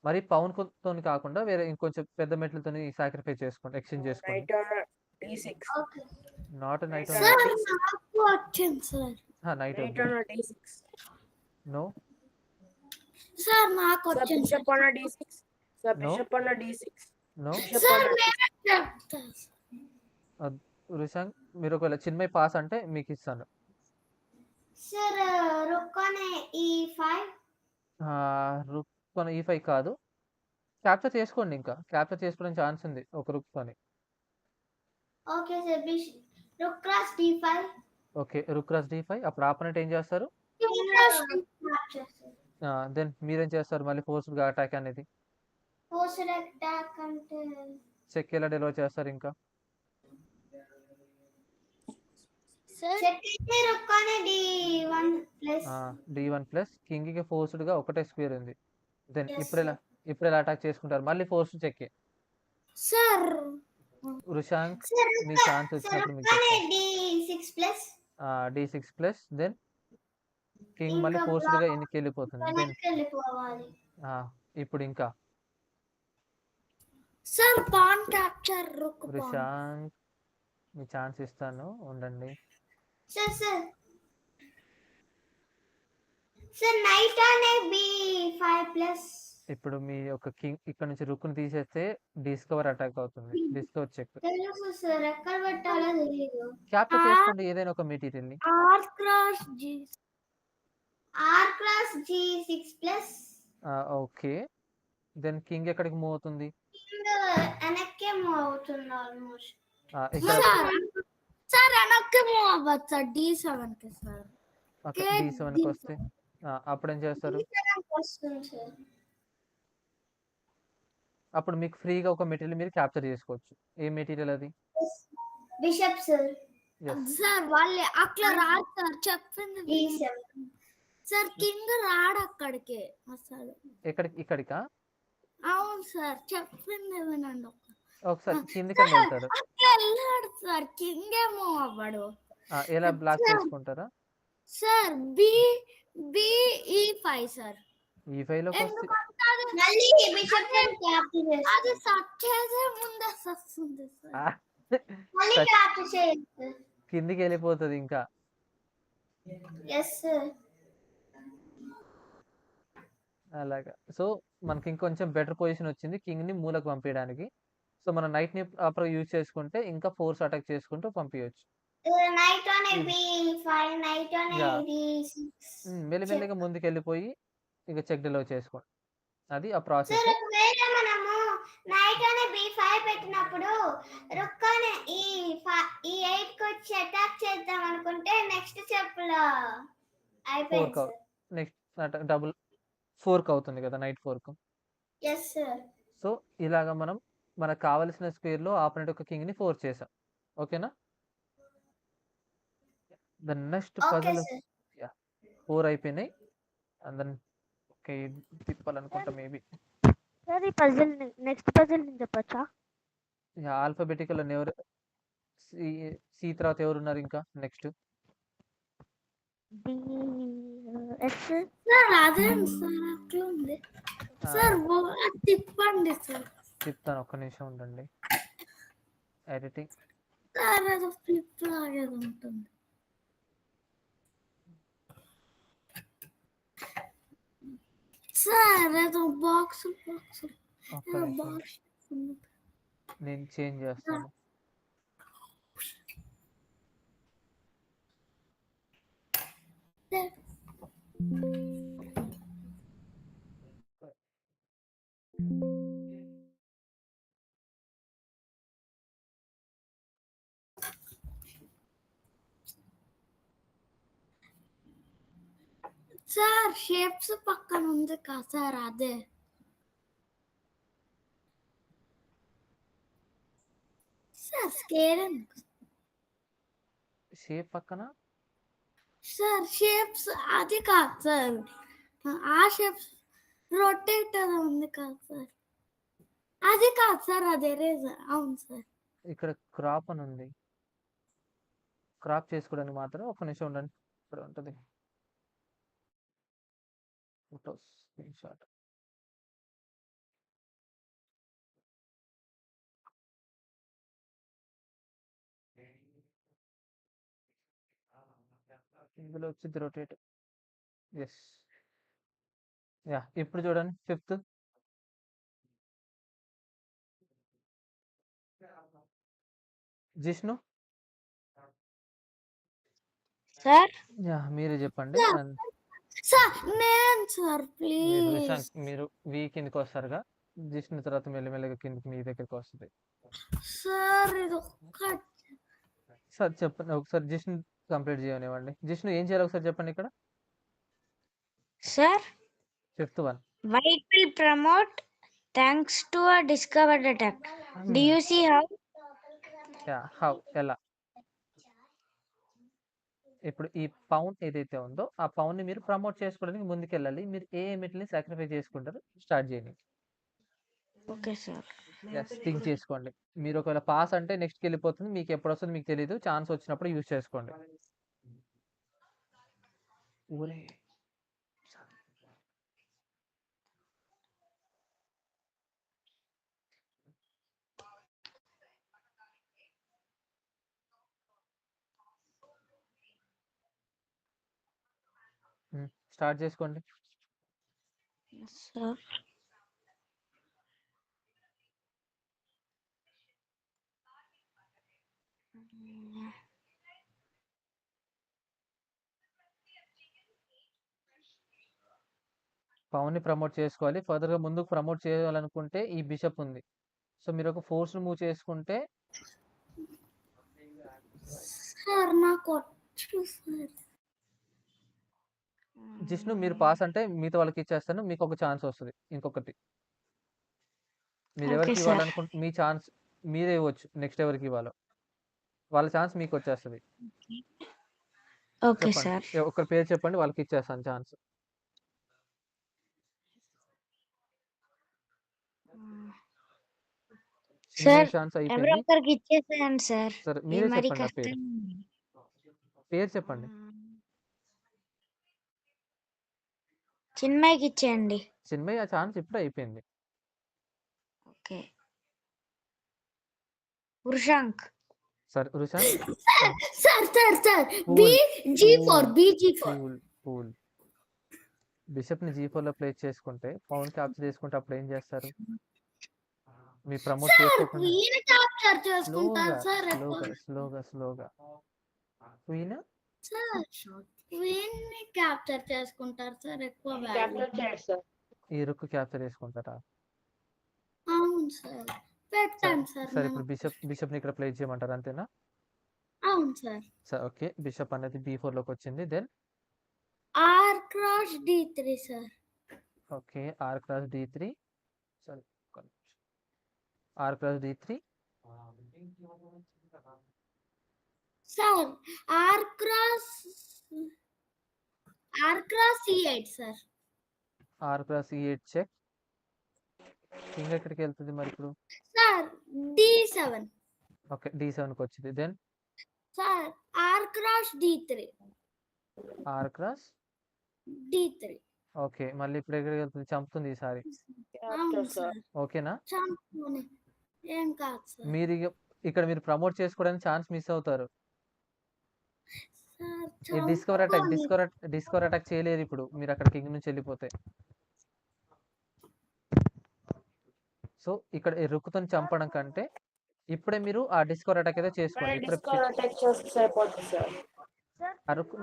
మరి పవన్ తో కాకుండా వేరే ఇంకొంచెం పెద్ద మెట్లతో సాక్రిఫైస్ చేసుకోండి, ఎక్స్చేంజ్ చేసుకోండి. Knight on D6. Okay not knight sir నాకు వచ్చింది sir. Knight knight on D6. No. Sir నాకు సార్ వచ్చింది bishop on d6. Sir No. Bishop on d6. No. Bishop sir on మేమే చెప్తా రిషాంక్ మీరు ఒకవేళ చిన్మయ్ పాస్ అంటే మీకు ఇస్తాను. Sir rook on e5. Rook on E5 కాదు, క్యాప్చర్ చేసుకోండి. ఇంకా క్యాప్చర్ చేసుకోవడం ఛాన్స్ ఉంది ఒక రుక్తోని. Okay sir rook cross d5. Okay, rook cross D5. అప్పుడు ఆపోనెంట్ ఏం చేస్తారు? దెన్ మీరేం చేస్తారు? మళ్ళీ ఫోర్స్ఫుల్గా అటాక్ అనేది పోస్టర్ అటాక్ అంటే చెక్ ఎలా డెలివర్ చేస్తారు? ఇంకా సార్ చెక్ అయితే rook on d1 plus D1 plus కింగ్కి ఫోర్స్డ్గా ఒకటే స్క్వేర్ ఉంది. దెన్ Yes, ఇప్పుడు ఎలా అటాక్ చేసుకుంటారు? మళ్ళీ ఫోర్స్ చెక్కే. సార్ రుషాంక్ సార్ మీ ఛాన్స్ వచ్చినప్పుడు మీకు రుక్ ఆన్ చెప్తాను. d6 plus D6 plus then king మళ్ళీ ఇంకా ఫోర్స్డ్గా ఎన్నికి వెళ్ళిపోతుంది. దెన్ వెనక్కి వెళ్ళిపోవాలి. ఇప్పుడు ఇంకా sir pawn capture rook pawn Rushank మీ ఛాన్స్ ఇస్తాను, ఉండండి. Sir sir knight on b5 plus ఇప్పుడు మీ యొక్క కింగ్ ఇక్కడ నుంచి రుక్ని తీసేస్తే డిస్కవర్ అటాక్ అవుతుంది. Discover check. తెలుసు సార్ ఎక్కడ పెట్టాలో తెలియదు. క్యాప్చర్ చేసుకోండి ఏదైనా ఒక మెటీరియల్ ని. R cross G r cross g6 plus okay, then king ఎక్కడికి మూవ్ అవుతుంది? కింద వెనక్కే మూవ్ అవుతుంది ఆల్మోస్ట్. ఇక్కడ సార్ వెనక్కి మూవ్ అవ్వచ్చు సార్ d7 కి సార్ D7 కి వస్తే అప్పుడు ఏం చేస్తారు? వస్తుంది సార్. అప్పుడు మీకు ఫ్రీగా ఒక మెటీరియల్ మీరు క్యాప్చర్ చేసుకోవచ్చు. ఏ మెటీరియల్ అది? Bishop sir Yes. సార్ వాళ్ళే అట్లా రాదు సార్ చెప్పింది d7. సార్ కింగ్ రాడు అక్కడికి అసలు. ఇక్కడికా? అవును సార్ చెప్పింది వినండి ఒకసారి కిందికి వెళ్తారు. అట్లా వెళ్ళాడు సార్ కింగ్ ఏమో అవ్వడు. ఎలా బ్లాక్ చేసుకుంటారా? Sir B e5 sir E5 లోకి వస్తే ఎందుకంటే మళ్ళీ బిషప్ క్యాప్చర్ అది సట్ చేసే ముందే వస్తుంది సార్. మళ్ళీ క్యాప్చర్ చేయండి. కిందికి వెళ్ళిపోతుంది ఇంకా. Yes sir. అలాగా. సో మనకి ఇంకొంచెం బెటర్ పొజిషన్ వచ్చింది కింగ్ ని మూలకు పంపించడానికి. సో మన నైట్ ని ప్రాపర్ యూజ్ చేసుకుంటే ఇంకా ఫోర్స్ అటాక్ చేసుకుంటూ పంపించవచ్చు. Night on b5 night on Yeah. d6. మెల్లిమెల్లిగా ముందుకు వెళ్ళిపోయి ఇక చెక్ డెలివర్ చేసుకోండి. అది ఆ ప్రాసెస్. సార్ ఒకవేళ మనము నైట్ ఆన్ b5 పెట్టినప్పుడు రుక్ ఆన్ e8 కి వచ్చి అటాక్ చేద్దాం అనుకుంటే నెక్స్ట్ స్టెప్ లో అయిపోయింది సార్. నెక్స్ట్ డబుల్ ఫోర్క్ అవుతుంది కదా, knight fork. Yes sir. So ఇలాగా మనం మనకు కావలసిన స్క్వేర్ లో ఆపోనెంట్ ఒక కింగ్ ని ఫోర్స్ చేసాం. ఓకేనా? The next okay puzzle sir. 4 అయిపోయినాయి. అండ్ దెన్ ఓకే తిప్పాలనుకుంటా మేబీ. సార్ ఈ పజిల్ నెక్స్ట్ పజిల్ నేను చెప్పచ్చా? ఆల్ఫాబెటికల్ ఎవరు సి తర్వాత ఎవరున్నారు ఇంకా నెక్స్ట్? ఎస్ సార్ అదే సార్ అట్లా ఉంది సార్ తిప్పండి సార్. చెప్తాను, ఒక్క నిమిషం ఉండండి. ఎడిటింగ్. సార్ అది ఫ్లిప్ లాగేది ఉంటుంది. సార్ ఏదో బాక్స్ ఒక్క నిమిషం బాక్స్ నేను చేంజ్ చేస్తాను. సార్ షేప్స్ పక్కన ఉంది కదా సార్ అదే సార్ స్కేల్ షేప్ పక్కన సార్ షేప్స్ అది కాదు సార్ ఆ షేప్స్ రొటేట్ అది ఉంది కాదు సార్ అది కాదు సార్ అది ఎరేజర్. అవును సార్. ఇక్కడ క్రాప్ అని ఉంది. క్రాప్ చేసుకోవడానికి మాత్రం ఒక నిమిషం ఉండండి. ఇక్కడ ఉంటుంది ఫోటోస్ స్క్రీన్ షాట్. ఇందులో వచ్చింది రొటేట్. ఎస్ యా ఇప్పుడు చూడండి 5th. జిష్ణు సార్ యా మీరే చెప్పండి. సార్ అండ్ సార్ నేను సార్ మీరు ప్లీజ్ రిషాంక్ మీరు వి కిందకి వస్తారుగా. జిష్ణు తర్వాత మెల్లమెల్లగా కిందకి మీ దగ్గరికి వస్తుంది. సార్ ఇది ఒక్క సార్ చెప్పండి ఒకసారి జిష్ణు కంప్లీట్ చేయనివ్వండి. జిష్ణు ఏం చేయాలి ఒకసారి చెప్పండి ఇక్కడ. Sir 5th one. White will promote thanks to a discovered attack. Do you see how? Yeah how ఎలా. ఇప్పుడు ఈ పౌన్ ఏదైతే ఉందో ఆ పౌన్ ని మీరు ప్రమోట్ చేసుకోవడానికి ముందుకెళ్ళాలి. మీరు ఏ ఎమిట్ని సాక్రిఫైస్ చేసుకుంటారు స్టార్ట్ చేయండి. Okay sir. థింక్ చేసుకోండి. మీరు ఒకవేళ పాస్ అంటే నెక్స్ట్కి వెళ్ళిపోతుంది. మీకు ఎప్పుడు వస్తుంది మీకు తెలియదు. ఛాన్స్ వచ్చినప్పుడు యూజ్ చేసుకోండి. ఊరే స్టార్ట్ చేసుకోండి. సార్ పౌన్ ని ప్రమోట్ చేసుకోవాలి. ఫర్దర్ గా ముందుకు ప్రమోట్ చేయాలనుకుంటే ఈ బిషప్ ఉంది. సో మీరు ఒక ఫోర్స్ మూవ్ చేసుకుంటే సార్ నాకు వచ్చు సార్. జిష్ణు మీరు పాస్ అంటే మిగతా వాళ్ళకి ఇచ్చేస్తాను. మీకు ఒక ఛాన్స్ వస్తుంది ఇంకొకటి. మీరు ఓకే ఎవరికి సార్. ఇవ్వాలనుకుంటే మీ ఛాన్స్ మీరే ఇవ్వచ్చు. నెక్స్ట్ ఎవరికి ఇవ్వాలో వాళ్ళ ఛాన్స్ మీకు వచ్చేస్తుంది. ఓకే చెప్పండి సార్. ఒకరి పేరు చెప్పండి వాళ్ళకి ఇచ్చేస్తాను ఛాన్స్. సార్ ఛాన్స్ ఎవరో అయిపోయింది. ఒకరికి ఇచ్చేసేయండి సార్. సరే ఇది మీరే మరి చెప్పండి ఆ పేరు. కష్టం. పేరు చెప్పండి. చిన్మయ్యకి ఇచ్చేయండి. చిన్మయ్య ఆ ఛాన్స్ ఇప్పుడు అయిపోయింది. ఓకే. వృషాంక్. సరే Rushank sir sir sir Cool, B G4 cool, B4 cool cool. Bishop ని G4 లో ప్లేస్ చేసుకుంటే పౌన్ క్యాప్చర్ చేసుకుంటే అప్పుడు ఏం చేస్తారు? మీ ప్రమోట్ సార్ చేసుకోకుండా క్వీన్ క్యాప్చర్ స్లోగా చేసుకుంటారు సార్ ఎక్కువ. స్లోగా స్లోగా స్లోగా క్వీన్ సార్ క్వీన్ ని క్యాప్చర్ చేసుకుంటారు సార్ ఎక్కువ value. క్యాప్చర్ చేయండి సార్. ఈ రుక్ క్యాప్చర్ చేసుకుంటారా? అవును సార్ పెట్టండి సార్ సరే నేను. ఇప్పుడు బిషప్ ని ఇక్కడ ప్లేస్ చేయమంటారు అంతేనా? అవును సార్. సరే ఓకే. బిషప్ అనేది B4 లోకి వచ్చింది. Then R cross D3 sir. Okay R cross D3. సరే R cross D3. Sir R cross E8 sir. R cross E8 check. King ఎక్కడికి వెళ్తుంది మరి ఇప్పుడు? సార్ D7 ఓకే D7 కి వచ్చింది. Then sir R cross D3 R cross D3. Okay మళ్ళీ ఇప్పుడు ఎక్కడికి వెళ్తుంది? చంపుతుంది ఈసారి. అవును క్యాప్చర్ సార్. సార్ ఓకేనా? చంపుకొని ఏం కాదు సార్. మీరు ఇక్కడ మీరు ప్రమోట్ చేసుకోవడానికి ఛాన్స్ మిస్ అవుతారు. సార్ ఈ డిస్కవర్ అటాక్ చేయలేరు ఇప్పుడు మీరు అక్కడ కింగ్ నుంచి వెళ్ళిపోతే. సో ఇక్కడ ఈ రుక్కుతో చంపడం కంటే ఇప్పుడే మీరు ఆ డిస్కవర్ అటాక్ ఏదో చేసుకోండి. ఇప్పుడే డిస్కవర్ అటాక్ చేస్తే సరిపోతుంది సార్. ఆ రుక్కు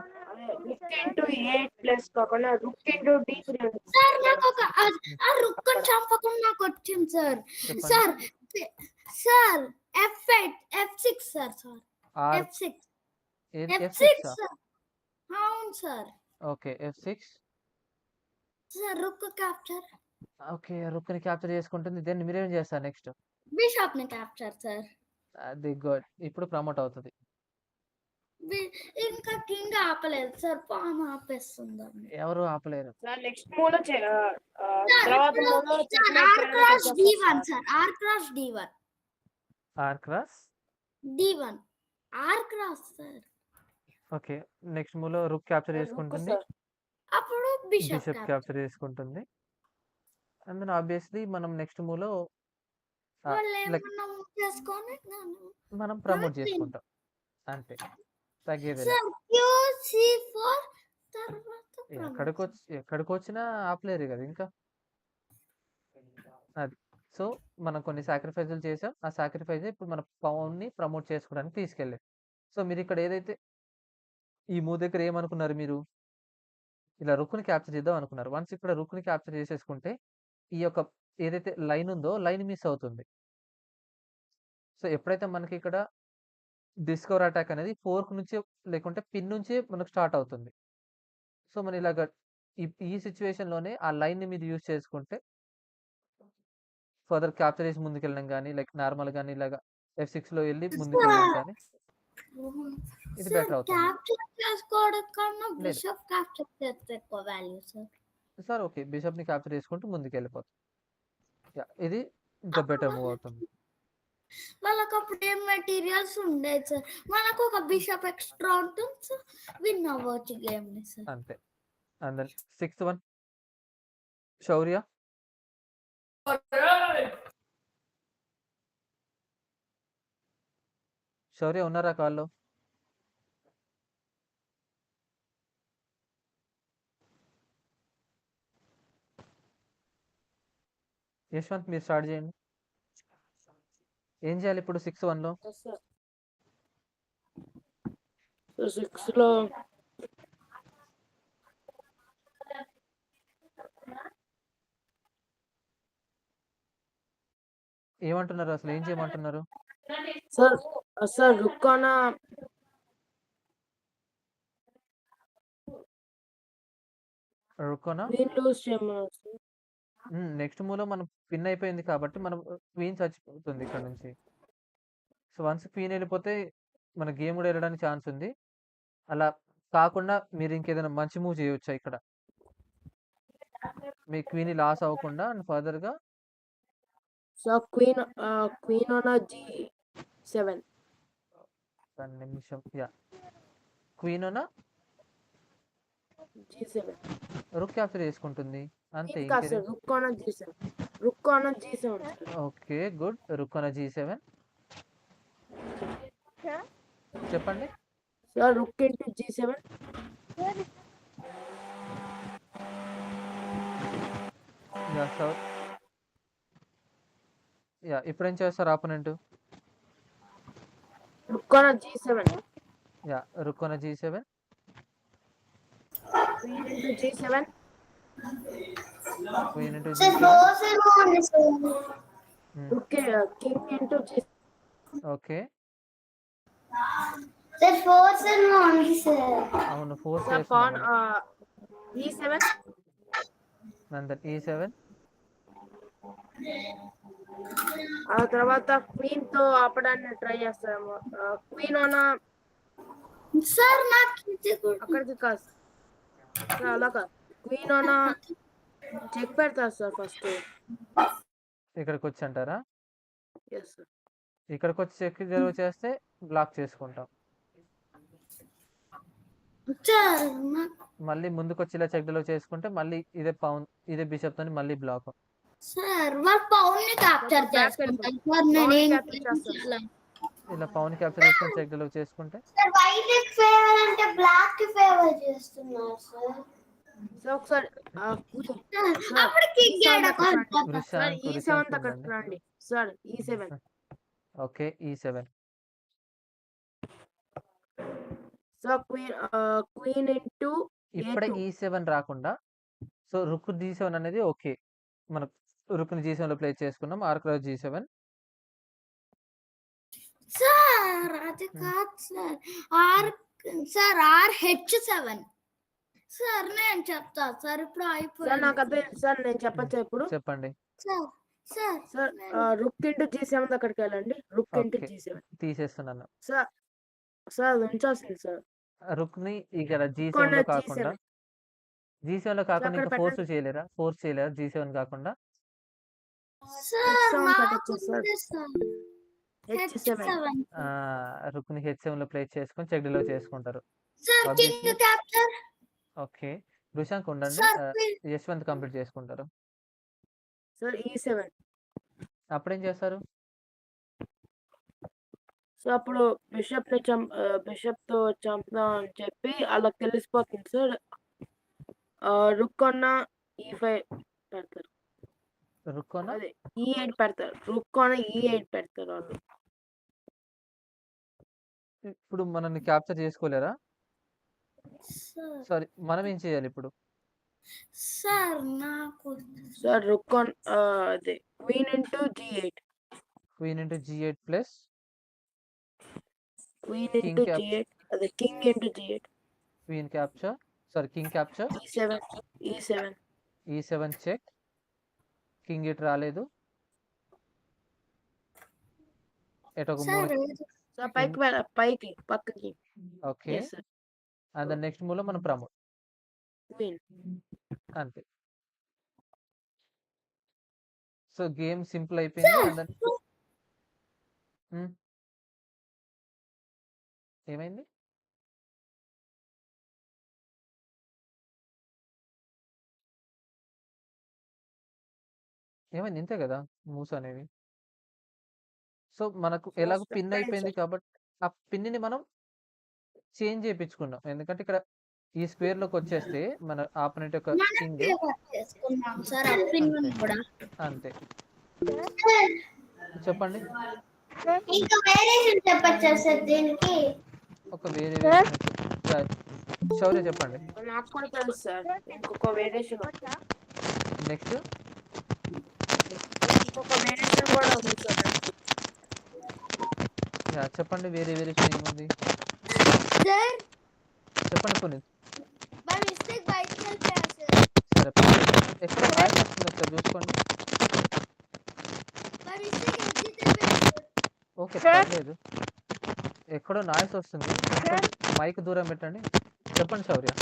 రుక్ ఇంటూ 8 ప్లస్ కాకుండా రుక్ ఇంటూ D3 ఉంది. సార్ నాకు ఒక ఆ రుక్కని చంపకుండా నాకు వచ్చింది సార్. చెప్పండి. Sir sir F8 F6 sir sir R F6 ఏది F6 F6 సార్. అవును sir. Okay F6. Sir rook capture okay రుక్ని క్యాప్చర్ చేసుకుంటుంది. దెన్ మీరేం చేస్తారు నెక్స్ట్? బిషప్ ని క్యాప్చర్ సార్. అది గుడ్. ఇప్పుడు ప్రమోట్ అవుతుంది. ఇంకా కింగ్ ఆపలేదు సార్ పాన్ ఆపేస్తుందండి. ఎవరు ఆపలేరు. సార్ నెక్స్ట్ మూల తర్వాత మూల sir R cross D1 sir R cross D1 R cross D1 R cross sir. Okay next మూలో రుక్ క్యాప్చర్ చేసుకుంటుంది. అప్పుడు బిషప్ బిషప్ క్యాప్చర్ చేసుకుంటుంది. అండ్ దెన్ ఆబ్వియస్లీ మనం నెక్స్ట్ మూలో వాళ్ళు లైక్ ఏమన్నా move చేసుకొని మనం ప్రమోట్ చేసుకుంటాం అంతే. తగ్గేది సార్ QC4 తర్వాత ఎక్కడికొచ్చినా ఆపలేరు కదా ఇంకా. అది. సో, మనం కొన్ని సాక్రిఫైస్‌లు చేసాం. ఆ సాక్రిఫైసే ఇప్పుడు మన పవన్‌ని ప్రమోట్ చేసుకోవడానికి తీసుకెళ్ళింది. సో, మీరిక్కడ ఏదైతే ఈ మూవ్ దగ్గర ఏమనుకున్నారు మీరు? ఇలా రుక్‌ని క్యాప్చర్ చేద్దాం అనుకున్నారు. వన్స్ ఇక్కడ రుక్‌ని క్యాప్చర్ చేసేసుకుంటే, ఈ యొక్క ఏదైతే లైన్ ఉందో లైన్ మిస్ అవుతుంది. సో, ఎప్పుడైతే మనకిక్కడ డిస్కవర్ అటాక్ అనేది ఫోర్క్ నుంచి లేకుంటే పిన్ నుంచే మనకు స్టార్ట్ అవుతుంది. సో, మనం ఇలాగ ఈ ఈ సిట్యుయేషన్‌లోనే ఆ లైన్‌ని మీరు యూజ్ చేసుకుంటే ఫర్దర్ క్యాప్చర్ చేసి ముందుకెళ్ళడం గాని, లైక్ నార్మల్ గాని ఇలాగ F6లో ఎళ్లి ముందుకెళ్ళడం కానీ ఇది సార్ బెటర్ అవుతుంది. క్యాప్చర్ చేసుకోవడం కన్నా లేదు. బిషప్ క్యాప్చర్ చేస్తే ఎక్కువ వాల్యూ సార్. Sir okay. బిషప్‌ని క్యాప్చర్ చేసుకుంటూ ముందుకెళ్ళిపోతాం. యాహ్! ఇది ద బెటర్ మూవ్ అవుతుంది. వాళ్ళకి అప్పుడు ఏం మెటీరియల్స్ ఉండేది సార్. మనకు ఒక బిషప్ ఎక్స్ట్రా ఉంటుంది సార్. విన్ అవ్వచ్చు గేమ్ ని సార్. అంతే. And then sixth one Shaurya. Shaurya ఉన్నారా కాల్‌లో? యశ్వంత్ మీరు స్టార్ట్ చేయండి. ఏం చేయాలి ఇప్పుడు 6-1లో? సార్ 6లో ఏమంటున్నారు అసలు? ఏం చేయమంటున్నారు? సార్ సార్ రుక్కానా రుక్కోనా? క్వీన్ లూజ్ చేయమన్నారు సార్. నెక్స్ట్ మూవ్‌లో మనం పిన్ అయిపోయింది కాబట్టి మనం క్వీన్ చచ్చిపోతుంది ఇక్కడ నుంచి. సో, వన్స్ క్వీన్ ఎళ్ళిపోతే మన గేమ్ కూడా ఎళ్ళడానికి ఛాన్స్ ఉంది. అలా కాకుండా మీరు ఇంకేదైనా మంచి మూవ్ చేయొచ్చా ఇక్కడ? మీ క్వీన్‌ని లాస్ అవ్వకుండా అండ్ ఫర్దర్‌గా సార్ క్వీన్ ఆన్ G7. ఒక్క నిమిషం. యాహ్! క్వీన్ ఓనా G7 రుక్ క్యాప్చర్ చేసుకుంటుంది. అంతే క్వీన్ కాదు ఇంకేది. Sir rook on G7 sir. Okay. Good. Rook on G7. Sir చెప్పండి. Sir rook into G7. Sir yeah! Sir. Yeah! ఇప్పుడేం చేస్తారు opponent? Rook on G7. Yeah! Rook on G7. Queen into G7. Queen into sir G7. Force ఏమో ఉంది sir. Rook king into G7. Okay. Sir force ఏమో ఉంది సార్. అవును. ఫోర్స్ సార్ పాన్ చేస్తున్నాం. E7. And then E7. ఆ తర్వాత క్వీన్ తో ఆపడానికి ట్రై చేస్తాము. క్వీన్ ఆన్ సార్ నాకు ఇది కూడా అక్కడికి కాదు సార్, అలా కాదు. క్వీన్ ఆన్ చెక్ పెడతారు సార్ ఫస్ట్. ఇక్కడికొచ్చి అంటారా? Yes sir. ఇక్కడికొచ్చి చెక్ రిజర్వ్ చేస్తే బ్లాక్ చేసుకుంటాం. సార్ నాకు మళ్ళీ ముందుకొచ్చి ఇలా చెక్ రిజర్వ్ చేసుకుంటే మళ్ళీ ఇదే బిషప్‌తోని మళ్ళీ బ్లాక్. సార్ వాళ్ళ పవన్ ని క్యాప్చర్ బ్యాక్ చేసుకుంటాను సార్. పవన్ నేను ని ఏం క్యాప్చర్ చేస్తాను. చేయలేను. ఇలా పవన్ క్యాప్చర్ చేసుకొని చెక్ రిజర్వ్ చేసుకుంటే సార్ వైట్ కి ఫేవర్ అంటే బ్లాక్ కి ఫేవర్ చేస్తున్నారు సార్. సార్ ఒకసారి సార్, అప్పుడు కిక్ చేయడం సార్ వృషాంక్ E7 వృషాంక్ అక్కడికి ఉండండి. రండి sir. E7 okay. E7. Sir queen into ఇప్పుడే A2. E7 రాకుండా సో రుక్ G7 అనేది ఓకే. మనం రుక్‌ని G7లో ప్లేస్ చేసుకున్నాం. Are-cross G7. సార్ అది కాదు సార్. RH7 సార్ నేను చెప్తా సార్. ఇప్పుడు సార్ అయిపోయింది నాకు అర్థం సార్, నేను చెప్పచ్చా ఇప్పుడు? చెప్పండి. Sir. Sir sir rook into G7 దగ్గరికి వెళ్ళండి. రుక్ ఇంటూ ఓకే. G7 తీసేస్తున్నాను. సార్. సార్ అది ఉంచాల్సింది సార్. రుక్‌ని ఇక్కడ రుక్ G7లో ఆన్ కాకుండా G7 G7లో కాకుండా అక్కడ ఇంకా ఫోర్స్ చేయలేరా? ఫోర్స్ చేయలేరా G7 కాకుండా? సార్ H7 నాకు పెట్టచ్చు సార్. ఉంది సార్. H7 రుక్‌ని H7లో ప్లేస్ చేసుకొని చెక్ రిజర్వ్ చేసుకుంటారు. Sir king obviously. Capture okay. Vrushank ఉండండి. సార్ యశ్వంత్ కంప్లీట్ చేసుకుంటారు. Sir E7. అప్పుడేం చేస్తారు? సో అప్పుడు బిషప్ తో చంపుదాం అని చెప్పి వాళ్ళకి తెలిసిపోతుంది సార్. రుక్కన్న E5 పెడతారు. రుక్కోనా అదే E8 పెడతారు. రుక్కన్న E8 పెడతారు వాళ్ళు. ఇప్పుడు మనల్ని క్యాప్చర్ చేసుకోలేరా? సార్ సారీ, మనం ఏం చేయాలి ఇప్పుడు? సార్ నాకు సార్ రుక్కన్ అదే queen into G8. Queen into G8 plus queen king into cap G8 అదే king into G8. Queen capture, sorry king capture, E7 E7 check, king ఇటు రాలేదు, ఎటు ఒక సార్ మూల. సార్ పైకి పక్కకి. Okay, yes sir and the next మూల మనం ప్రమోట్, క్వీన్. అంతే. సో గేమ్ సింపుల్ అయిపోయింది. అండ్ దెన్ ఏమైంది? ఏమైంది? ఇంతే కదా మూవ్స్ అనేవి. సో మనకు ఎలాగో పిన్ అయిపోయింది కాబట్టి ఆ పిన్ని మనం చేంజ్ చేయించుకున్నాం. ఎందుకంటే ఇక్కడ ఈ స్క్వేర్ లోకి వచ్చేస్తే మన ఆపోనెంట్ యొక్క కింగ్ చేసుకున్నాం సార్ అప్పిన్ కూడా. అంతే. చెప్పండి. ఇంకా వేరియేషన్ చెప్పచ్చా సార్ దీనికి? ఒక వేరే వేరియేషన్ శౌర్య చెప్పండి. నాకు కూడా తెలుసు సార్ ఇంకొక వేరియేషన్ నెక్స్ట్ కూడా ఉంది సార్. చెప్పండి, వేరే వేరియేషన్ ఏముంది సార్ చెప్పండి పునీత్. బై మిస్టేక్ బయటకు వెళ్ళిపోయా సార్. సరే, ఎక్కడ నాయిస్ వస్తుంది ఒకసారి చూసుకోండి. బై మిస్టేక్ ఎగ్జిట్ అయిపోయా సార్. ఓకే, పర్లేదు. ఎక్కడో నాయిస్ వస్తుంది, మైక్ దూరం పెట్టండి. చెప్పండి శౌర్య.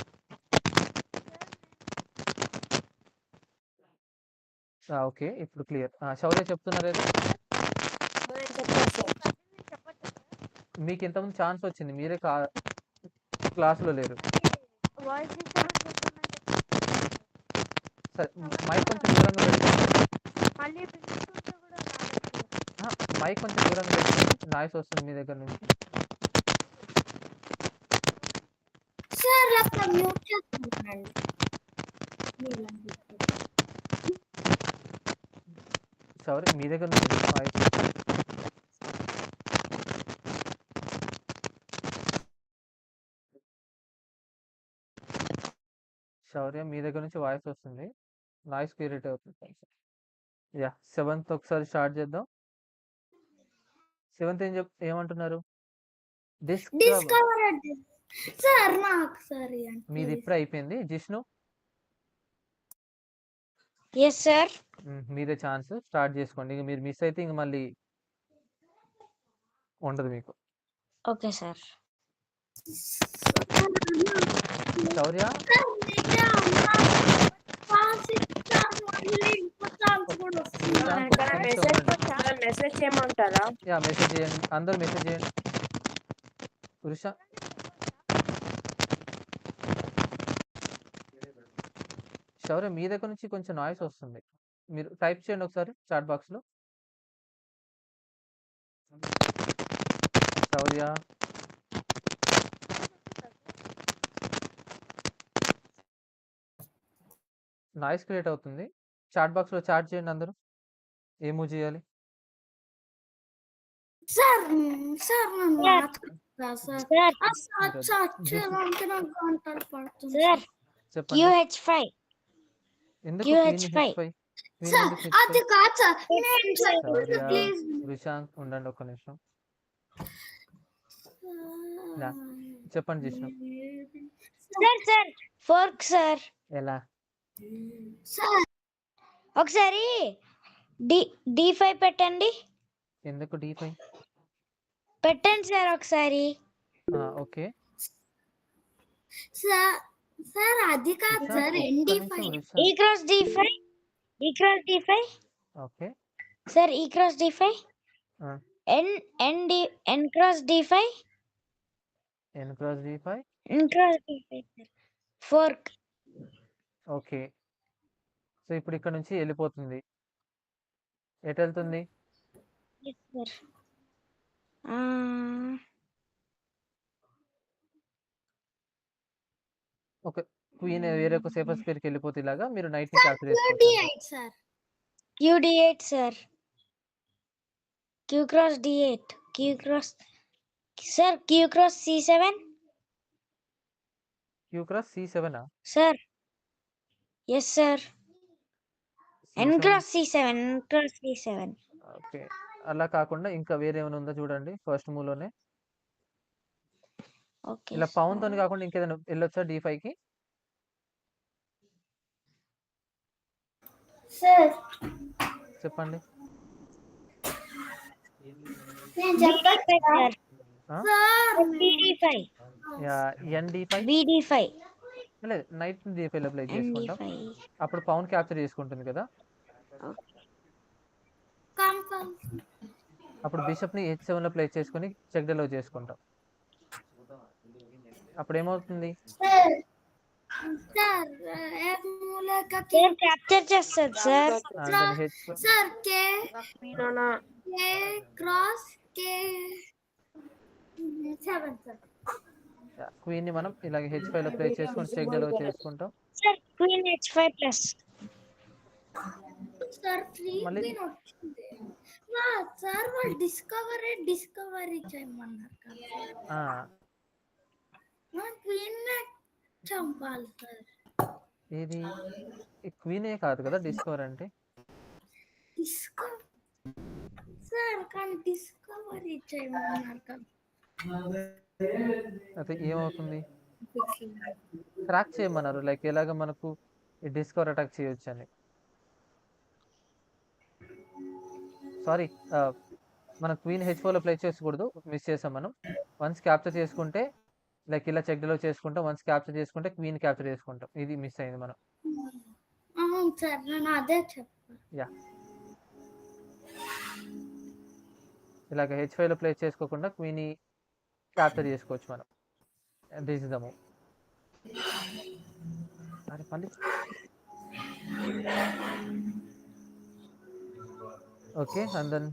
ఓకే, ఇప్పుడు క్లియర్. శౌర్య చెప్తున్నారు ఏదో. మీకు ఇంతకుముందు ఛాన్స్ వచ్చింది, మీరే క్లాసులో లేరు. వాయిస్ సరే, మైక్ కొంచెం దూరంగా పెట్టండి. మళ్ళీ పిలుస్తుంటే కూడా రావట్లేదు. మైక్ కొంచెం దూరంగా పెట్టండి, నాయిస్ వస్తుంది మీ దగ్గర నుంచి. సార్ అక్కడ మ్యూట్ చేసుకుంటానండి. శౌర్య మీ దగ్గర నుంచి వాయిస్. శౌర్య మీ దగ్గర నుంచి వాయిస్ వస్తుంది, నాయిస్ క్రియేట్ అవుతుంది. యా, 7th ఒకసారి స్టార్ట్ చేద్దాం. 7th ఏమంటున్నారు? డిస్కవర్ సార్ నాకు సరే మీది ఇప్పుడే అయిపోయింది. Jishnu yes sir. మీదే ఛాన్స్, స్టార్ట్ చేసుకోండి. ఇంక మీరు మిస్ అయితే ఇంక మళ్ళీ ఉండదు మీకు. Okay sir. శౌర్య మెసేజ్ చేయమంటారా? యా, మెసేజ్ చేయండి, అందరు మెసేజ్ చేయండి. పురుష శౌర్య మీ దగ్గర నుంచి కొంచెం నాయిస్ వస్తుంది, మీరు టైప్ చేయండి ఒకసారి చాట్ బాక్స్ లో. శౌర్య నాయిస్ క్రియేట్ అవుతుంది, చాట్ బాక్స్ లో చాట్ చేయండి అందరూ. ఏం మూవ్ చేయాలి? సార్ సార్ నన్ను సార్. ఆతుకుంటా సార్. సార్ ఆ సార్ వచ్చేదానికి నాకు గంటలు పడుతుంది సార్ చెప్పండి. QH5 ఎందుకు QH5 సార్. అది కాదు సార్, నేను శౌర్య ప్లీజ్ రుషాంక్ ఉండండి ఒక్క నిమిషం. చెప్పండి Jishnu. Sir sir fork sir. ఎలా? సార్ ఒకసారి D5 పెట్టండి. ఎందుకు D5? పెట్టండి సార్ ఒకసారి. ఓకే సార్ సార్ అది కాదు sir ND5 E cross D5 E cross D5 okay sir. E cross D5 N cross D5 N cross D5 N cross D5 fork. Okay. So ఇప్పుడు ఇక్కడ నుంచి వెళ్ళిపోతుంది, ఎటు వెళ్తుంది? ఓకే, క్వీన్ వేరే ఒక సేఫర్ స్క్వేర్కి వెళ్ళిపోతే ఇలాగా మీరు నైట్ని క్యాప్చర్ చేసుకోవచ్చు. D8 sir. Q D8 sir. Q cross D8. Q cross. Sir, Q cross C7. Q cross C7 Sir. Yes sir. N cross C7. N cross C7. Okay. అలా కాకుండా ఇంకా వేరే ఏమైనా ఉందో చూడండి ఫస్ట్ మూవ్లోనే. Okay. ఇలా పౌన్తో కాకుండా ఇంకేదైనా వెళ్ళొచ్చా D5కి? సార్ చెప్పండి. నేను చెప్పచ్చు sir. Sir BD5. ND5 BD5. లేదు, నైట్ D5లో ప్లే చేసుకుంటాం. ND5. అప్పుడు పౌన్ క్యాప్చర్ చేసుకుంటుంది కదా. కంపల్సరీ. అప్పుడు బిషప్ని H7లో ప్లే చేసుకొని చెక్ డెలో చేసుకుంటాం. అప్పుడు ఏమవుతుంది? సార్ సార్ మూలక Sir, capture చేస్తుంది sir. దాన్ని sir K Meena cross K 7 sir. Queen ని మనం ఇలాగ H5లో ప్లే చేసుకొని చెక్ డెలో చేసుకుంటాం. Sir, Queen H5 plus. Sir 3 మళ్ళీ- క్వీన్ వచ్చింది. సార్ వాళ్ళు డిస్కవరీ చేయమన్నారు కదా. క్వీన్ చంపాలి సార్. ఇది క్వీనే కాదు కదా డిస్కవర్ అంటే. సార్ కానీ డిస్కవరీ చేయమన్నారు కదా. అయితే ఏమవుతుంది? క్రాక్ చేయమన్నారు, లైక్ ఎలాగ మనకు ఈ డిస్కవర్ అటాక్ చేయొచ్చు అని. సారీ, మనం క్వీన్ H4లో ప్లే చేసుకోకూడదు, మిస్ చేసాం మనం. వన్స్ క్యాప్చర్ చేసుకుంటే లైక్ ఇలా చెక్ డెలో చేసుకుంటాం, వన్స్ క్యాప్చర్ చేసుకుంటే క్వీన్ క్యాప్చర్ చేసుకుంటాం. ఇది మిస్ అయింది మనం. అవును సార్ నేను అదే చెప్పాను. యా, ఇలాగ H5లో ప్లే చేసుకోకుండా క్వీన్ క్యాప్చర్ చేసుకోవచ్చు మనం. This is the move. అరే మళ్ళీ ఓకే, అండ్ దెన్